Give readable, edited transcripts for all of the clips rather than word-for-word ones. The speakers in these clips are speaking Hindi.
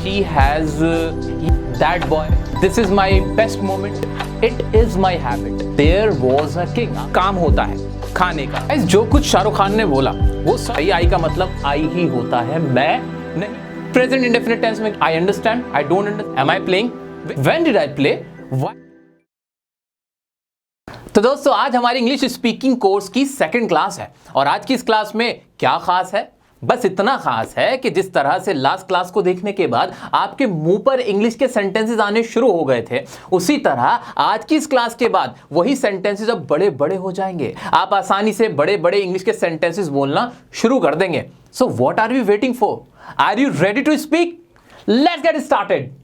she has that boy. This is my best moment. It is my habit. There was a king. काम होता है खाने का। जो कुछ शाहरुख खान ने बोला वो सही आई का मतलब आई ही होता है, मैं नहीं। प्रेजेंट इंडेफिनिट टेंस में I understand, I don't understand, am I playing, when did I play, why। तो दोस्तों आज हमारी इंग्लिश स्पीकिंग कोर्स की सेकंड क्लास है और आज की इस क्लास में क्या खास है, बस इतना खास है कि जिस तरह से लास्ट क्लास को देखने के बाद आपके मुंह पर इंग्लिश के सेंटेंसेस आने शुरू हो गए थे, उसी तरह आज की इस क्लास के बाद वही सेंटेंसेस अब बड़े बड़े हो जाएंगे। आप आसानी से बड़े बड़े इंग्लिश के सेंटेंसेस बोलना शुरू कर देंगे। So what are you waiting for? Are you ready to speak? Let's get started.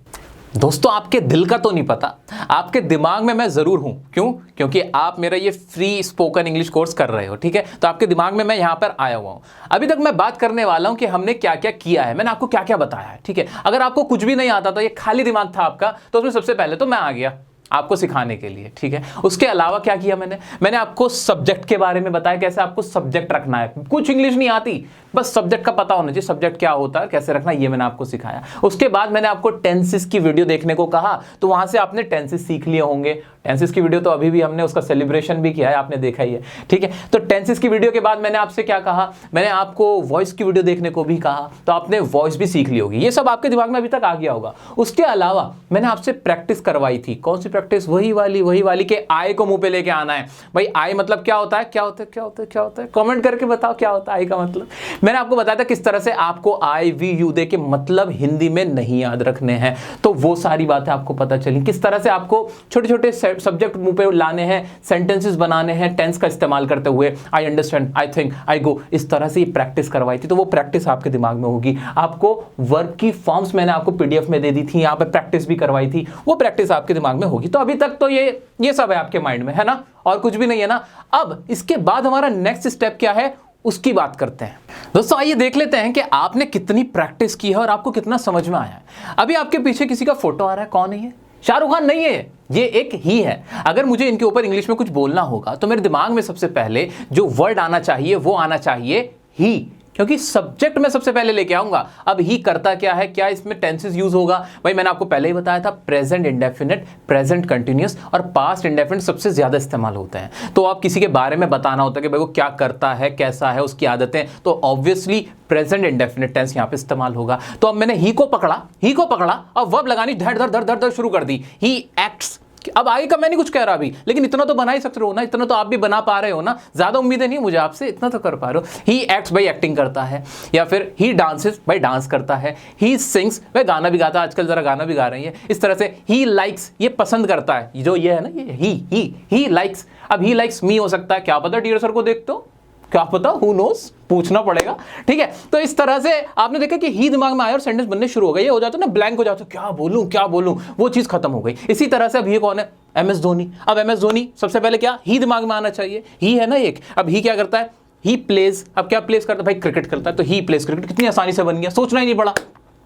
दोस्तों आपके दिल का तो नहीं पता, आपके दिमाग में मैं जरूर हूं। क्यों? क्योंकि आप मेरा ये फ्री स्पोकन इंग्लिश कोर्स कर रहे हो, ठीक है। तो आपके दिमाग में मैं यहां पर आया हुआ हूं। अभी तक मैं बात करने वाला हूं कि हमने क्या क्या किया है, मैंने आपको क्या क्या बताया है, ठीक है। अगर आपको कुछ भी नहीं आता था, ये खाली दिमाग था आपका, तो उसमें सबसे पहले तो मैं आ गया आपको सिखाने के लिए, ठीक है। उसके अलावा क्या किया मैंने आपको सब्जेक्ट के बारे में बताया, कैसे आपको सब्जेक्ट रखना है। कुछ इंग्लिश नहीं आती, बस सब्जेक्ट का पता होना चाहिए, सब्जेक्ट क्या होता है, कैसे रखना, ये मैंने आपको सिखाया। उसके बाद मैंने आपको टेंसेस की वीडियो देखने को कहा, तो वहां से आपने टेंसेस सीख लिए होंगे। टेंसेस की वीडियो तो अभी भी हमने उसका सेलिब्रेशन भी किया है, आपने देखा ही है, ठीक है। तो टेंसेस की वीडियो के बाद मैंने आपसे क्या कहा, मैंने आपको वॉइस की वीडियो देखने को भी कहा, तो आपने वॉइस भी सीख ली होगी। ये सब आपके दिमाग में अभी तक आ गया होगा। उसके अलावा मैंने आपसे प्रैक्टिस करवाई थी। कौन सी प्रैक्टिस? वही वाली कि आई को मुंह पे लेके आना है। भाई आई मतलब क्या होता है, क्या होता है, क्या होता है, क्या होता है, कमेंट करके बताओ क्या होता है आई का मतलब। मैंने आपको बताया था किस तरह से आपको आई वी यू दे के मतलब हिंदी में नहीं याद रखने हैं, तो वो सारी बातें आपको पता चली। किस तरह से आपको छोटे छोटे सब्जेक्ट मुंह पे लाने हैं, सेंटेंसेस बनाने हैं टेंस का इस्तेमाल करते हुए। आई understand, I think, I go, इस तरह से प्रैक्टिस करवाई थी। तो वो प्रैक्टिस आपके दिमाग में होगी। आपको वर्क की फॉर्म्स मैंने आपको पीडीएफ में दे दी थी, यहाँ पे प्रैक्टिस भी करवाई थी, वो प्रैक्टिस आपके दिमाग में होगी। तो अभी तक तो ये सब है आपके माइंड में, है ना, और कुछ भी नहीं है ना। अब इसके बाद हमारा नेक्स्ट स्टेप क्या है उसकी बात करते हैं। दोस्तों आइए देख लेते हैं कि आपने कितनी प्रैक्टिस की है और आपको कितना समझ में आया है। अभी आपके पीछे किसी का फोटो आ रहा है, कौन है ये? शाहरुख खान नहीं है, ये एक ही है। अगर मुझे इनके ऊपर इंग्लिश में कुछ बोलना होगा तो मेरे दिमाग में सबसे पहले जो वर्ड आना चाहिए वो आना चाहिए ही, क्योंकि सब्जेक्ट में सबसे पहले लेके आऊंगा। अब ही करता क्या है, क्या इसमें टेंसेस यूज होगा? भाई मैंने आपको पहले ही बताया था, प्रेजेंट इंडेफिनिट, प्रेजेंट कंटिन्यूअस और पास्ट इंडेफिनिट सबसे ज्यादा इस्तेमाल होते हैं। तो आप किसी के बारे में बताना होता है कि भाई वो क्या करता है, कैसा है, उसकी आदतें, तो ऑब्वियसली प्रेजेंट इंडेफिनिट टेंस यहां पे इस्तेमाल होगा। तो अब मैंने ही को पकड़ा और वर्ब लगानी धड़ धड़ शुरू कर दी। He acts. अब आगे का मैं नहीं कुछ कह रहा अभी, लेकिन इतना तो बना ही सकते हो ना, इतना तो आप भी बना पा रहे हो ना। ज्यादा उम्मीदें नहीं मुझे आपसे, इतना तो कर पा रहे हो। ही एक्ट्स, भाई एक्टिंग करता है, या फिर ही डांसेस, भाई डांस करता है। ही सिंग्स, भाई गाना भी गाता है, आजकल जरा गाना भी गा रही है। इस तरह से ही लाइक्स, ये पसंद करता है, जो ये है ना, ये ही लाइक्स। अब ही लाइक्स मी हो सकता है, क्या पता डियर सर को देखते हो, क्या पता, हु नोस, पूछना पड़ेगा, ठीक है। तो इस तरह से आपने देखा कि ही दिमाग में आया और सेंटेंस बनने शुरू हो गए। ये हो जाता है ना, ब्लैंक हो जाता है, क्या बोलूं, वो चीज खत्म हो गई। इसी तरह से अब ये कौन है? MS धोनी। अब MS धोनी सबसे पहले क्या ही दिमाग में आना चाहिए, ही है ना एक। अब ही क्या करता है? He plays. अब क्या प्लेस करता है? भाई क्रिकेट करता है, तो ही प्लेस क्रिकेट। कितनी आसानी से बन गया, सोचना ही नहीं पड़ा।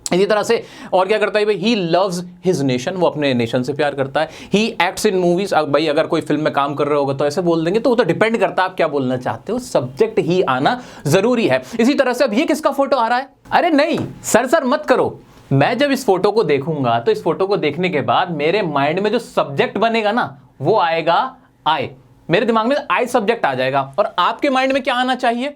इसी तरह से और क्या करता है भाई? ही लव्स हिज नेशन, वो अपने नेशन से प्यार करता है। He acts in movies. अब भाई अगर कोई फिल्म में काम कर रहे होगा तो ऐसे बोल देंगे, तो वो तो डिपेंड करता है आप क्या बोलना चाहते हो, सब्जेक्ट ही आना जरूरी है। इसी तरह से अब ये किसका फोटो आ रहा है? अरे नहीं सर मत करो। मैं जब इस फोटो को देखूंगा तो इस फोटो को देखने के बाद मेरे माइंड में जो सब्जेक्ट बनेगा ना वो आएगा आई। मेरे दिमाग में आई सब्जेक्ट आ जाएगा। और आपके माइंड में क्या आना चाहिए?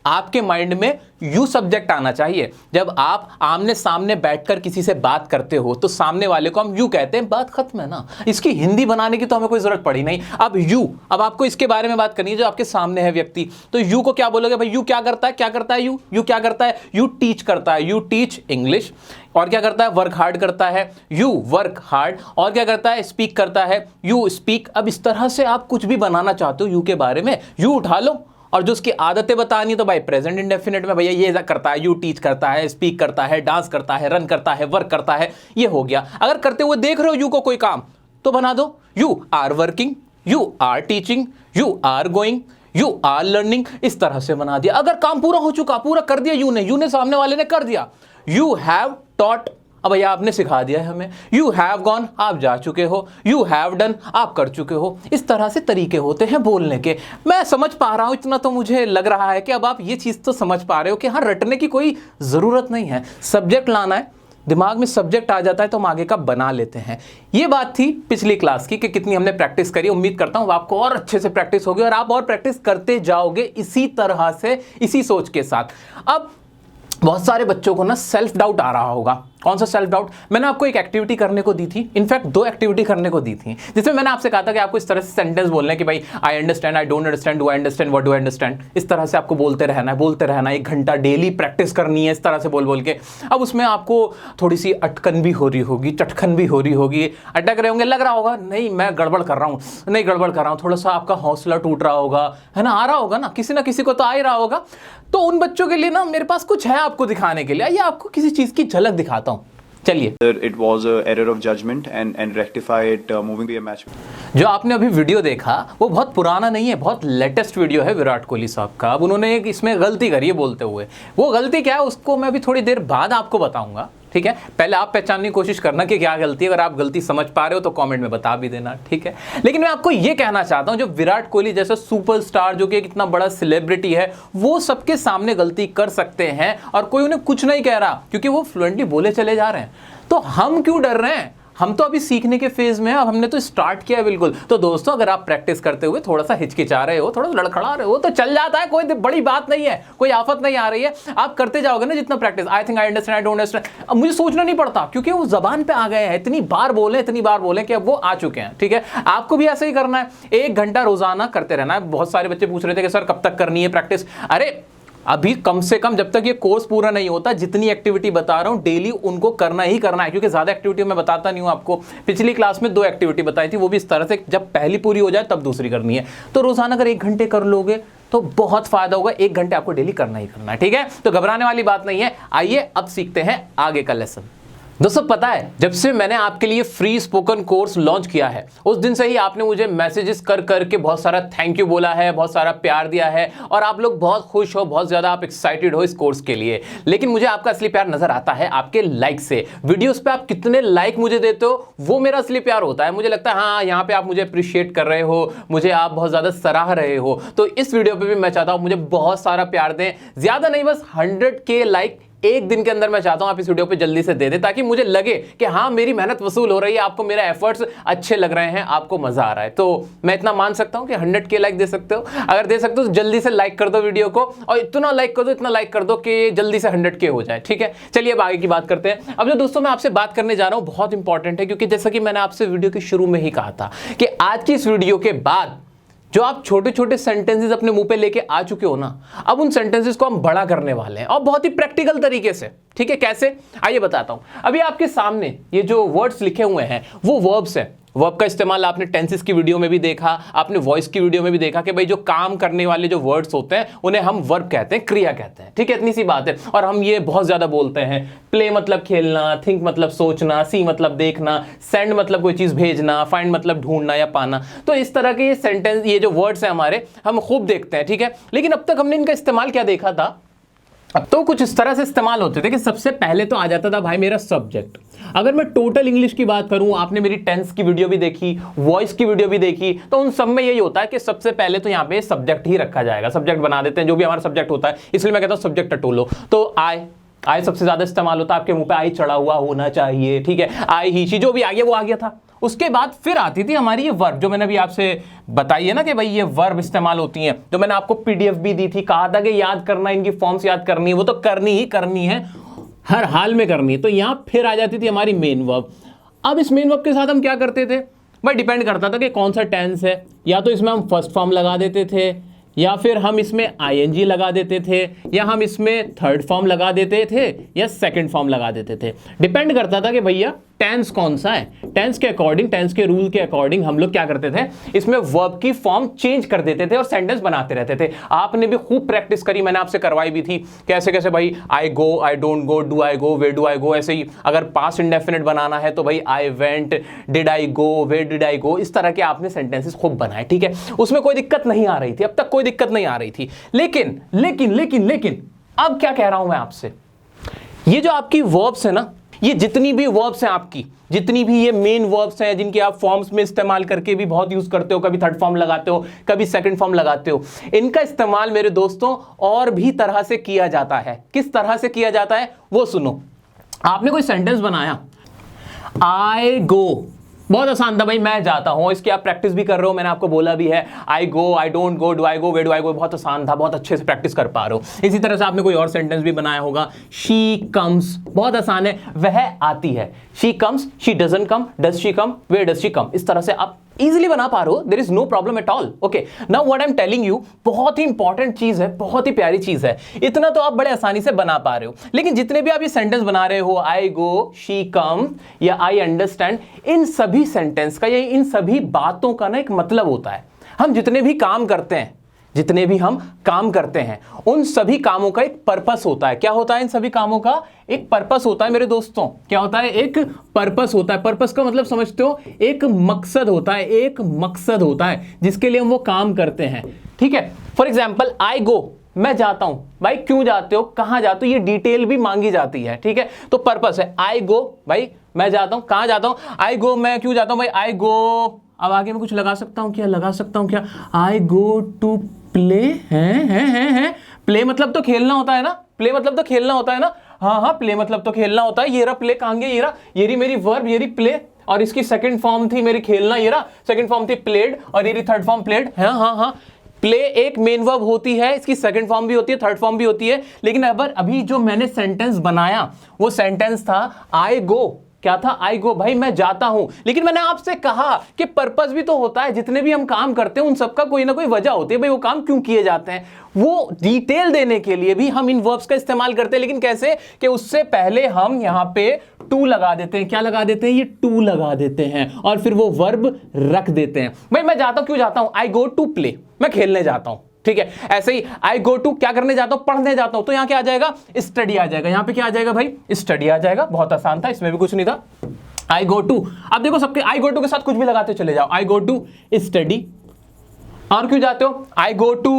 आपके माइंड में यू सब्जेक्ट आना चाहिए। जब आप आमने सामने बैठकर किसी से बात करते हो तो सामने वाले को हम यू कहते हैं, बात खत्म है ना। इसकी हिंदी बनाने की तो हमें कोई जरूरत पड़ी नहीं। अब यू, अब आपको इसके बारे में बात करनी है जो आपके सामने है व्यक्ति, तो यू को क्या बोलोगे भाई? यू क्या करता है यू क्या करता है? यू टीच करता है, यू टीच इंग्लिश। और क्या करता है? वर्क हार्ड करता है, यू वर्क हार्ड। और क्या करता है? स्पीक करता है, यू स्पीक। अब इस तरह से आप कुछ भी बनाना चाहते हो यू के बारे में, यू उठा लो। और जो उसकी आदतें बतानी तो भाई प्रेजेंट इंडेफिनिट में भैया ये करता है, यू टीच करता है, स्पीक करता है, डांस करता है, रन करता है, वर्क करता है, ये हो गया। अगर करते हुए देख रहे हो यू को कोई काम तो बना दो you are working, you are teaching, you are going, you are learning. इस तरह से बना दिया। अगर काम पूरा हो चुका, पूरा कर दिया यू ने सामने वाले ने कर दिया, यू हैव टॉट। अब भैया आपने सिखा दिया है हमें। यू हैव गॉन, आप जा चुके हो। यू हैव डन, आप कर चुके हो। इस तरह से तरीके होते हैं बोलने के। मैं समझ पा रहा हूं, इतना तो मुझे लग रहा है कि अब आप ये चीज तो समझ पा रहे हो कि हाँ, रटने की कोई जरूरत नहीं है। सब्जेक्ट लाना है, दिमाग में सब्जेक्ट आ जाता है तो हम आगे का बना लेते हैं। ये बात थी पिछली क्लास की कि कितनी हमने प्रैक्टिस करी। उम्मीद करता हूं आपको और अच्छे से प्रैक्टिस होगी और आप और प्रैक्टिस करते जाओगे इसी तरह से, इसी सोच के साथ। अब बहुत सारे बच्चों को ना सेल्फ डाउट आ रहा होगा। कौन सा सेल्फ डाउट? मैंने आपको एक एक्टिविटी करने को दी थी, इनफैक्ट 2 एक्टिविटी करने को दी थी, जिसमें मैंने आपसे कहा था कि आपको इस तरह से सेंटेंस बोलना है कि भाई आई understand, I don't understand, do I understand, what do I understand. इस तरह से आपको बोलते रहना है, 1 घंटा डेली प्रैक्टिस करनी है इस तरह से बोल बोल के। अब उसमें आपको थोड़ी सी अटकन भी हो रही होगी, चटखन भी हो रही होगी, अटक रहे होंगे, लग रहा होगा नहीं मैं गड़बड़ कर रहा हूँ, नहीं गड़बड़ कर रहा हूँ, थोड़ा सा आपका हौसला टूट रहा होगा, है ना, आ रहा होगा ना किसी को तो आ ही रहा होगा। तो उन बच्चों के लिए ना मेरे पास कुछ है आपको दिखाने के लिए। आइए आपको किसी चीज की झलक दिखाता हूं, चलिए। It was a error of judgment and rectify it moving the match. जो आपने अभी वीडियो देखा वो बहुत पुराना नहीं है, बहुत लेटेस्ट वीडियो है विराट कोहली साहब का। अब उन्होंने एक इसमें गलती करी है बोलते हुए। वो गलती क्या है उसको मैं अभी थोड़ी देर बाद आपको बताऊंगा, ठीक है। पहले आप पहचानने की कोशिश करना कि क्या गलती है। अगर आप गलती समझ पा रहे हो तो कमेंट में बता भी देना, ठीक है। लेकिन मैं आपको ये कहना चाहता हूं, जो विराट कोहली जैसा सुपरस्टार जो कि एक इतना बड़ा सेलिब्रिटी है, वो सबके सामने गलती कर सकते हैं और कोई उन्हें कुछ नहीं कह रहा, क्योंकि वो फ्लुएंटली बोले चले जा रहे हैं। तो हम क्यों डर रहे हैं? हम तो अभी सीखने के फेज में हैं, अब हमने तो स्टार्ट किया है बिल्कुल। तो दोस्तों अगर आप प्रैक्टिस करते हुए थोड़ा सा हिचकिचा रहे हो, थोड़ा लड़खड़ा रहे हो तो चल जाता है, कोई बड़ी बात नहीं है, कोई आफत नहीं आ रही है। आप करते जाओगे ना जितना practice, I think, I understand, I don't understand, अब मुझे सोचना नहीं पड़ता क्योंकि वो जबान पे आ गए हैं। इतनी बार बोले कि अब वो आ चुके हैं, ठीक है। आपको भी ऐसा ही करना है, 1 घंटा रोजाना करते रहना है। बहुत सारे बच्चे पूछ रहे थे कि सर कब तक करनी है प्रैक्टिस। अरे अभी कम से कम जब तक ये कोर्स पूरा नहीं होता, जितनी एक्टिविटी बता रहा हूं डेली उनको करना ही करना है, क्योंकि ज्यादा एक्टिविटी मैं बताता नहीं हूं आपको। पिछली क्लास में 2 एक्टिविटी बताई थी, वो भी इस तरह से जब पहली पूरी हो जाए तब दूसरी करनी है। तो रोजाना अगर 1 घंटे कर लोगे तो बहुत फायदा होगा। 1 घंटे आपको डेली करना ही करना है, ठीक है। तो घबराने वाली बात नहीं है। आइए अब सीखते हैं आगे का लेसन। दोस्तों पता है, जब से मैंने आपके लिए फ्री स्पोकन कोर्स लॉन्च किया है उस दिन से ही आपने मुझे मैसेजेस कर करके बहुत सारा थैंक यू बोला है, बहुत सारा प्यार दिया है और आप लोग बहुत खुश हो, बहुत ज़्यादा आप एक्साइटेड हो इस कोर्स के लिए। लेकिन मुझे आपका असली प्यार नजर आता है आपके लाइक से। वीडियोस पे आप कितने लाइक मुझे देते हो वो मेरा असली प्यार होता है। मुझे लगता है हाँ यहाँ पे आप मुझे अप्रिशिएट कर रहे हो, मुझे आप बहुत ज़्यादा सराह रहे हो। तो इस वीडियो पर भी मैं चाहता हूँ मुझे बहुत सारा प्यार दें, ज़्यादा नहीं, बस 100K लाइक 1 दिन के अंदर मैं चाहता हूं आप इस वीडियो पे जल्दी से दे दें, ताकि मुझे लगे कि हाँ मेरी मेहनत वसूल हो रही है, आपको मेरा एफर्ट्स अच्छे लग रहे हैं, आपको मजा आ रहा है। तो मैं इतना मान सकता हूं कि 100K लाइक दे सकते हो। अगर दे सकते हो तो जल्दी से लाइक कर दो वीडियो को, और इतना लाइक कर दो कि जल्दी से 100K हो जाए, ठीक है। चलिए अब आगे की बात करते हैं। अब जो दोस्तों मैं आपसे बात करने जा रहा हूं बहुत इंपॉर्टेंट है, क्योंकि जैसा कि मैंने आपसे वीडियो के शुरू में ही कहा था कि आज की इस वीडियो के बाद जो आप छोटे छोटे सेंटेंसेस अपने मुंह पे लेके आ चुके हो ना, अब उन सेंटेंसेस को हम बड़ा करने वाले हैं और बहुत ही प्रैक्टिकल तरीके से, ठीक है। कैसे? आइए बताता हूं। अभी आपके सामने ये जो वर्ड्स लिखे हुए हैं वो वर्ब्स हैं। वर्ब का इस्तेमाल आपने टेंसेस की वीडियो में भी देखा, आपने वॉइस की वीडियो में भी देखा कि भाई जो काम करने वाले जो वर्ड्स होते हैं उन्हें हम वर्ब कहते हैं, क्रिया कहते हैं, ठीक है। इतनी सी बात है और हम ये बहुत ज्यादा बोलते हैं। प्ले मतलब खेलना, थिंक मतलब सोचना, सी मतलब देखना, सेंड मतलब कोई चीज भेजना, फाइंड मतलब ढूंढना या पाना। तो इस तरह के ये सेंटेंस, ये जो वर्ड्स हैं हमारे, हम खूब देखते हैं, ठीक है। लेकिन अब तक हमने इनका इस्तेमाल क्या देखा था? अब तो कुछ इस तरह से इस्तेमाल होते थे कि सबसे पहले तो आ जाता था भाई मेरा सब्जेक्ट। अगर मैं टोटल इंग्लिश की बात करूं, आपने मेरी टेंस की वीडियो भी देखी, वॉइस की वीडियो भी देखी, तो उन सब में यही होता है कि सबसे पहले तो यहां पे सब्जेक्ट ही रखा जाएगा, सब्जेक्ट बना देते हैं जो भी हमारा सब्जेक्ट होता है। इसलिए मैं कहता हूं सब्जेक्ट टटोलो। तो आई सबसे ज्यादा इस्तेमाल होता है, आपके मुंह पे आई चढ़ा हुआ होना चाहिए, ठीक है। आई ही शी जो भी आ गया वो आ गया था। उसके बाद फिर आती थी हमारी ये वर्ब, जो मैंने अभी आपसे बताई है ना कि भाई ये वर्ब इस्तेमाल होती हैं। जो मैंने आपको PDF भी दी थी, कहा था कि याद करना, इनकी फॉर्म्स याद करनी है, वो तो करनी ही करनी है, हर हाल में करनी है। तो यहां फिर आ जाती थी हमारी मेन वर्ब। अब इस मेन वर्ब के साथ हम क्या करते थे भाई, डिपेंड करता था कि कौन सा टेंस है। या तो इसमें हम फर्स्ट फॉर्म लगा देते थे, या फिर हम इसमें ING लगा देते थे, या हम इसमें थर्ड फॉर्म लगा देते थे, या सेकंड फॉर्म लगा देते थे। डिपेंड करता था कि भैया टेंस कौन सा है। टेंस के अकॉर्डिंग, टेंस के रूल के अकॉर्डिंग हम लोग क्या करते थे, इसमें वर्ब की फॉर्म चेंज कर देते थे और सेंटेंस बनाते रहते थे। आपने भी खूब प्रैक्टिस करी, मैंने आपसे करवाई भी थी कैसे कैसे भाई I go, I don't go, do I go, where do I go. ऐसे ही अगर पास्ट इंडेफिनिट बनाना है तो भाई I went, did I go, where did I go. इस तरह के आपने सेंटेंसेस खूब बनाए, ठीक है। उसमें कोई दिक्कत नहीं आ रही थी, अब तक कोई दिक्कत नहीं आ रही थी। लेकिन लेकिन लेकिन लेकिन अब क्या कह रहा हूं मैं आपसे, ये जो आपकी वर्ब्स है ना, ये जितनी भी वर्ब्स हैं आपकी, जितनी भी ये मेन वर्ब्स हैं जिनके आप फॉर्म्स में इस्तेमाल करके भी बहुत यूज करते हो, कभी थर्ड फॉर्म लगाते हो, कभी सेकंड फॉर्म लगाते हो, इनका इस्तेमाल मेरे दोस्तों और भी तरह से किया जाता है। किस तरह से किया जाता है वो सुनो। आपने कोई सेंटेंस बनाया, आई गो, बहुत आसान था भाई, मैं जाता हूं। इसकी आप प्रैक्टिस भी कर रहे हो, मैंने आपको बोला भी है, I go, I don't go, do I go, where do I go, बहुत आसान था, बहुत अच्छे से प्रैक्टिस कर पा रहे हो। इसी तरह से आपने कोई और सेंटेंस भी बनाया होगा, शी कम्स, बहुत आसान है, वह आती है। She comes, she doesn't come, does she come, where does she come. इस तरह से आप इजीली बना पा रहे हो, there is no problem at all. Okay, now what I am telling you, बहुत ही इंपॉर्टेंट चीज है, बहुत ही प्यारी चीज है। इतना तो आप बड़े आसानी से बना पा रहे हो, लेकिन जितने भी आप ये सेंटेंस बना रहे हो, आई गो, शी कम या आई अंडरस्टैंड, इन सभी सेंटेंस का या इन सभी बातों का ना एक मतलब होता है। हम जितने भी काम करते हैं, जितने भी हम काम करते हैं, उन सभी कामों का एक पर्पस होता है। क्या होता है? इन सभी कामों का एक पर्पस होता है मेरे दोस्तों। क्या होता है? एक पर्पस होता है। पर्पस का मतलब समझते हो? एक मकसद होता है, एक मकसद होता है जिसके लिए हम वो काम करते हैं। ठीक है, फॉर एग्जाम्पल आई गो, मैं जाता हूं। भाई क्यों जाते हो, कहां जाते हो, ये डिटेल भी मांगी जाती है। ठीक है, तो पर्पस है आई गो, भाई मैं जाता हूं, कहां जाता हूं, आई गो, मैं क्यों जाता हूं, भाई आई गो। अब आगे मैं कुछ लगा सकता हूं क्या, लगा सकता हूं क्या, आई गो टू प्ले, है प्ले मतलब तो खेलना होता है ना, प्ले मतलब तो खेलना होता है ना, हाँ प्ले मतलब तो खेलना होता है। ये रहा प्ले, कहां गया, ये रही मेरी वर्ब, ये रही प्ले, और इसकी सेकंड फॉर्म थी मेरी खेलना, ये रहा सेकंड फॉर्म थी प्लेड, और ये रही थर्ड फॉर्म प्लेड। हाँ, प्ले एक मेन वर्ब होती है, इसकी सेकंड फॉर्म भी होती है, थर्ड फॉर्म भी होती है। लेकिन अभी जो मैंने सेंटेंस बनाया वो सेंटेंस था आई गो। क्या था? आई गो, भाई मैं जाता हूं। लेकिन मैंने आपसे कहा कि पर्पस भी तो होता है, जितने भी हम काम करते हैं उन सबका कोई ना कोई वजह होती है, भाई वो काम क्यों किए जाते हैं, वो डिटेल देने के लिए भी हम इन वर्ब्स का इस्तेमाल करते हैं। लेकिन कैसे? कि उससे पहले हम यहां पे टू लगा देते हैं। क्या लगा देते हैं? ये टू लगा देते हैं, और फिर वो वर्ब रख देते हैं। भाई मैं जाता हूं, क्यों जाता हूं, आई गो टू प्ले, मैं खेलने जाता हूं। ठीक है, ऐसे ही आई गो टू क्या करने जाता हूं, पढ़ने जाता हूं, तो यहां क्या आ जाएगा, स्टडी आ जाएगा। यहां पे क्या आ जाएगा भाई, स्टडी आ जाएगा। बहुत आसान था, इसमें भी कुछ नहीं था। आई गो टू, अब देखो सबके आई गो टू के साथ कुछ भी लगाते चले जाओ, आई गो टू स्टडी। और क्यों जाते हो, आई गो टू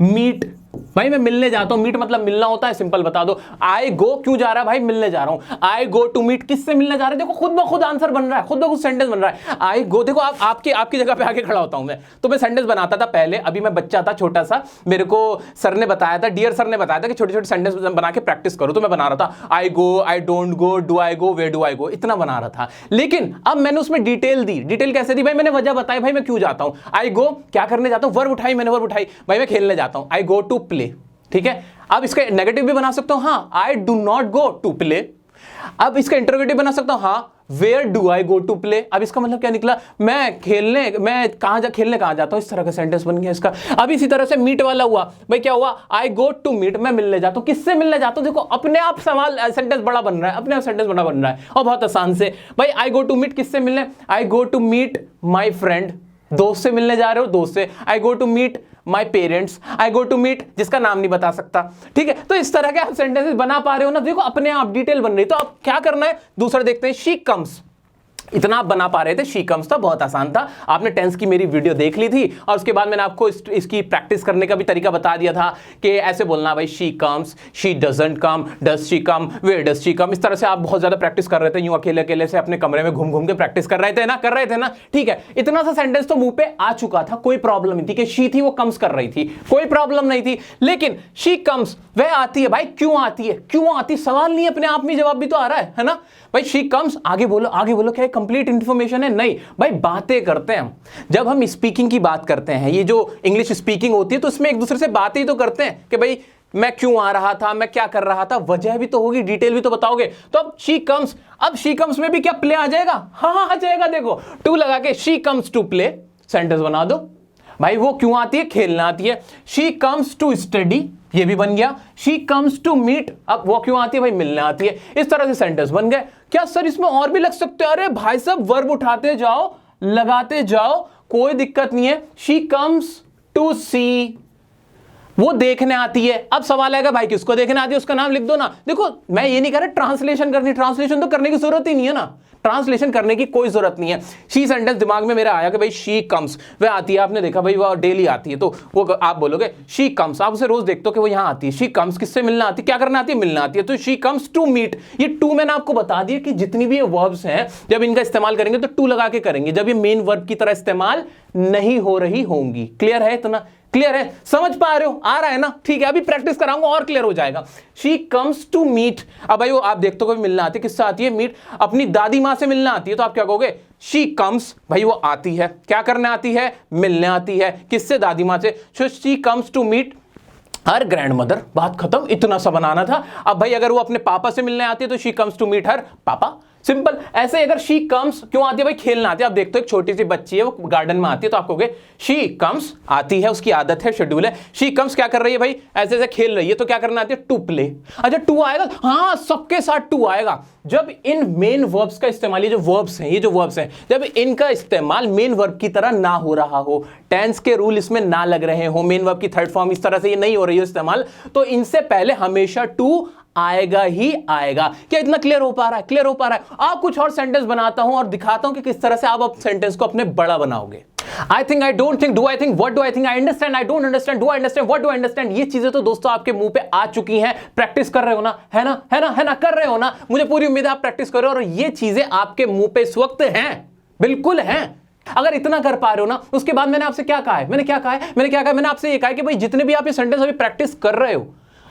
मीट, भाई मैं मिलने जाता हूं, मीट मतलब मिलना होता है, सिंपल बता दो। आई गो क्यों जा रहा है, भाई मिलने जा रहा हूं। आई गो टू मीट, किससे मिलने जा रहे हैं, देखो खुद ब खुद आंसर बन रहा है, खुद ब खुद सेंटेंस बन रहा है। आई गो, देखो आपकी जगह पे आके खड़ा होता हूं मैं, तो मैं सेंटेंस बनाता था पहले, अभी मैं बच्चा था छोटा सा, मेरे को सर ने बताया था, डियर सर ने बताया था कि छोटे छोटे सेंटेंस बना के प्रैक्टिस करो, तो मैं बना रहा था I go, I don't go, do I go, where do I go, इतना बना रहा था। लेकिन अब मैंने उसमें डिटेल दी। डिटेल कैसे दी, भाई मैंने वजह बताई, भाई मैं क्यों जाता हूं। आई गो क्या करने जाता हूं, वर्ब उठाई, मैंने वर्ब उठाई, भाई मैं खेलने जाता हूं, आई गो टू प्ले। ठीक है, अब इसका नेगेटिव भी बना सकता हूं, हाँ I do not go to play. अब इसका इंटरोगेटिव बना सकता हूं, हाँ where do I go to play. अब इसका मतलब क्या निकला, मैं खेलने कहां जाता हूं, इस तरह का सेंटेंस बन गया इसका। अब इसी तरह से मीट वाला हुआ, भाई क्या हुआ, आई गो टू मीट, मैं मिलने जाता हूं, किससे मिलने जाता हूं, देखो अपने आप सवाल सेंटेंस बड़ा बन रहा है, अपने आप सेंटेंस बड़ा बन रहा है, और बहुत आसान से। भाई आई गो टू मीट किससे मिलने, I go to meet my friend, दोस्त से मिलने जा रहे हो, दोस्त से। I go to meet my parents, I go to meet जिसका नाम नहीं बता सकता। ठीक है, तो इस तरह के आप सेंटेंसेस बना पा रहे हो ना, देखो अपने आप डिटेल बन रही। तो अब क्या करना है, दूसरा देखते हैं, शी कम्स। इतना आप बना पा रहे थे, शी कम्स था, बहुत आसान था। आपने टेंस की मेरी वीडियो देख ली थी, और उसके बाद मैंने आपको इसकी प्रैक्टिस करने का भी तरीका बता दिया था कि ऐसे बोलना, भाई she comes, she doesn't come, does she come, where does she come. इस तरह से आप बहुत ज्यादा प्रैक्टिस कर रहे थे, यूं अकेले अकेले से अपने कमरे में घूम घूम के प्रैक्टिस कर रहे थे ना। ठीक है, इतना सा सेंटेंस तो मुंह पे आ चुका था, कोई प्रॉब्लम नहीं थी कि शी थी वो कम्स कर रही थी, कोई प्रॉब्लम नहीं थी। लेकिन शी कम्स, वह आती है, भाई क्यों आती है, क्यों आती, सवाल नहीं, अपने आप में जवाब भी तो आ रहा है ना। भाई शी कम्स, आगे बोलो, क्या कंप्लीट इंफॉर्मेशन है, नहीं भाई बातें करते हैं हम। जब हम स्पीकिंग की बात करते हैं, ये जो इंग्लिश स्पीकिंग होती है, तो इसमें एक दूसरे से बातें ही तो करते हैं कि भाई मैं क्यों आ रहा था, मैं क्या कर रहा था, वजह भी तो होगी, डिटेल भी तो बताओगे। तो अब शी कम्स, अब शी कम्स में भी क्या प्ले आ जाएगा, हाँ आ जाएगा। देखो टू लगा के she comes to play, sentence बना दो। भाई वो क्यों आती है, खेलने आती है। शी कम्स टू स्टडी, ये भी बन गया। शी कम्स टू मीट, अब वो क्यों आती है, भाई मिलने आती है। इस तरह से सेंटेंस बन गए। क्या सर इसमें और भी लग सकते हैं, अरे भाई साहब वर्ब उठाते जाओ, लगाते जाओ, कोई दिक्कत नहीं है। शी कम्स टू सी, वो देखने आती है। अब सवाल आएगा, भाई किसको देखने आती है, उसका नाम लिख दो ना। देखो मैं ये नहीं कह रहा ट्रांसलेशन करनी, ट्रांसलेशन तो करने की जरूरत ही नहीं है ना, ट्रांसलेशन करने की कोई जरूरत नहीं है। शी सेंटेंस दिमाग में मेरा आया कि भाई शी कम्स, वह आती है, आपने देखा भाई वो डेली आती है, तो वो आप बोलोगे शी कम्स, आप उसे रोज देखते हो कि वो यहाँ आती है। शी कम्स किससे मिलना आती है, क्या करना आती है, मिलना आती है। तो शी कम्स टू मीट, ये टू मैंने आपको बता दिया कि जितनी भी ये वर्ब्स हैं, जब इनका इस्तेमाल करेंगे तो टू लगा के करेंगे, जब ये मेन वर्ब की तरह इस्तेमाल नहीं हो रही होंगी। क्लियर है, इतना क्लियर है? समझ पा रहे हो? आ रहा है ना? ठीक है, अभी प्रैक्टिस कराऊंगा और क्लियर हो जाएगा। शी कम्स टू मीट, अब भाई वो आप देखते हो मिलना आती है, किससे आती है? मीट, अपनी दादी माँ से मिलना आती है, तो आप क्या कहोगे? शी कम्स, भाई वो आती है, क्या करने आती है? मिलने आती है, किससे? दादी माँ से। So she comes to meet her grandmother, बात खत्म, इतना सा बनाना था। अब भाई अगर वो अपने पापा से मिलने आती है तो she comes to meet her papa, simple. ऐसे अगर शी कम्स क्यों आती है? भाई खेलना आती है। आप देखते हो एक छोटी सी बच्ची है, वो गार्डन में आती है, तो आप कहोगे शी कम्स, आती है, उसकी आदत है, शेड्यूल है। शी कम्स क्या कर रही है? भाई ऐसे ऐसे खेल रही है, तो क्या करना आती है? To play. अच्छा टू आएगा, हाँ सबके साथ टू आएगा। जब इन मेन वर्ब्स का इस्तेमाल, ये जो वर्ब्स हैं, जब इनका इस्तेमाल मेन वर्ब की तरह ना हो रहा हो, टेंस के रूल इसमें ना लग रहे हो, मेन वर्ब की थर्ड फॉर्म इस तरह से ये नहीं हो रही है इस्तेमाल, तो इनसे पहले हमेशा टू आएगा ही आएगा। क्या इतना क्लियर हो पा रहा है? क्लियर हो पा रहा है? आप कुछ और सेंटेंस बनाता हूं और दिखाता हूं कि किस तरह से आप सेंटेंस को अपने बड़ा बनाओगे। I think, I don't think, do I think, what do I think, I understand, I don't understand, do I understand, what do I understand, ये चीजें तो दोस्तों आपके मुंह पे आ चुकी हैं। प्रैक्टिस कर रहे हो ना? है ना? है ना? है ना? कर रहे हो ना? मुझे पूरी उम्मीद है आप प्रैक्टिस कर रहे हो और ये चीजें आपके मुंह पे इस वक्त हैं, बिल्कुल हैं। अगर इतना कर पा रहे हो ना, उसके बाद मैंने आपसे क्या कहा है? मैंने आपसे ये कहा है कि भाई जितने भी आप ये सेंटेंस अभी प्रैक्टिस कर रहे हो,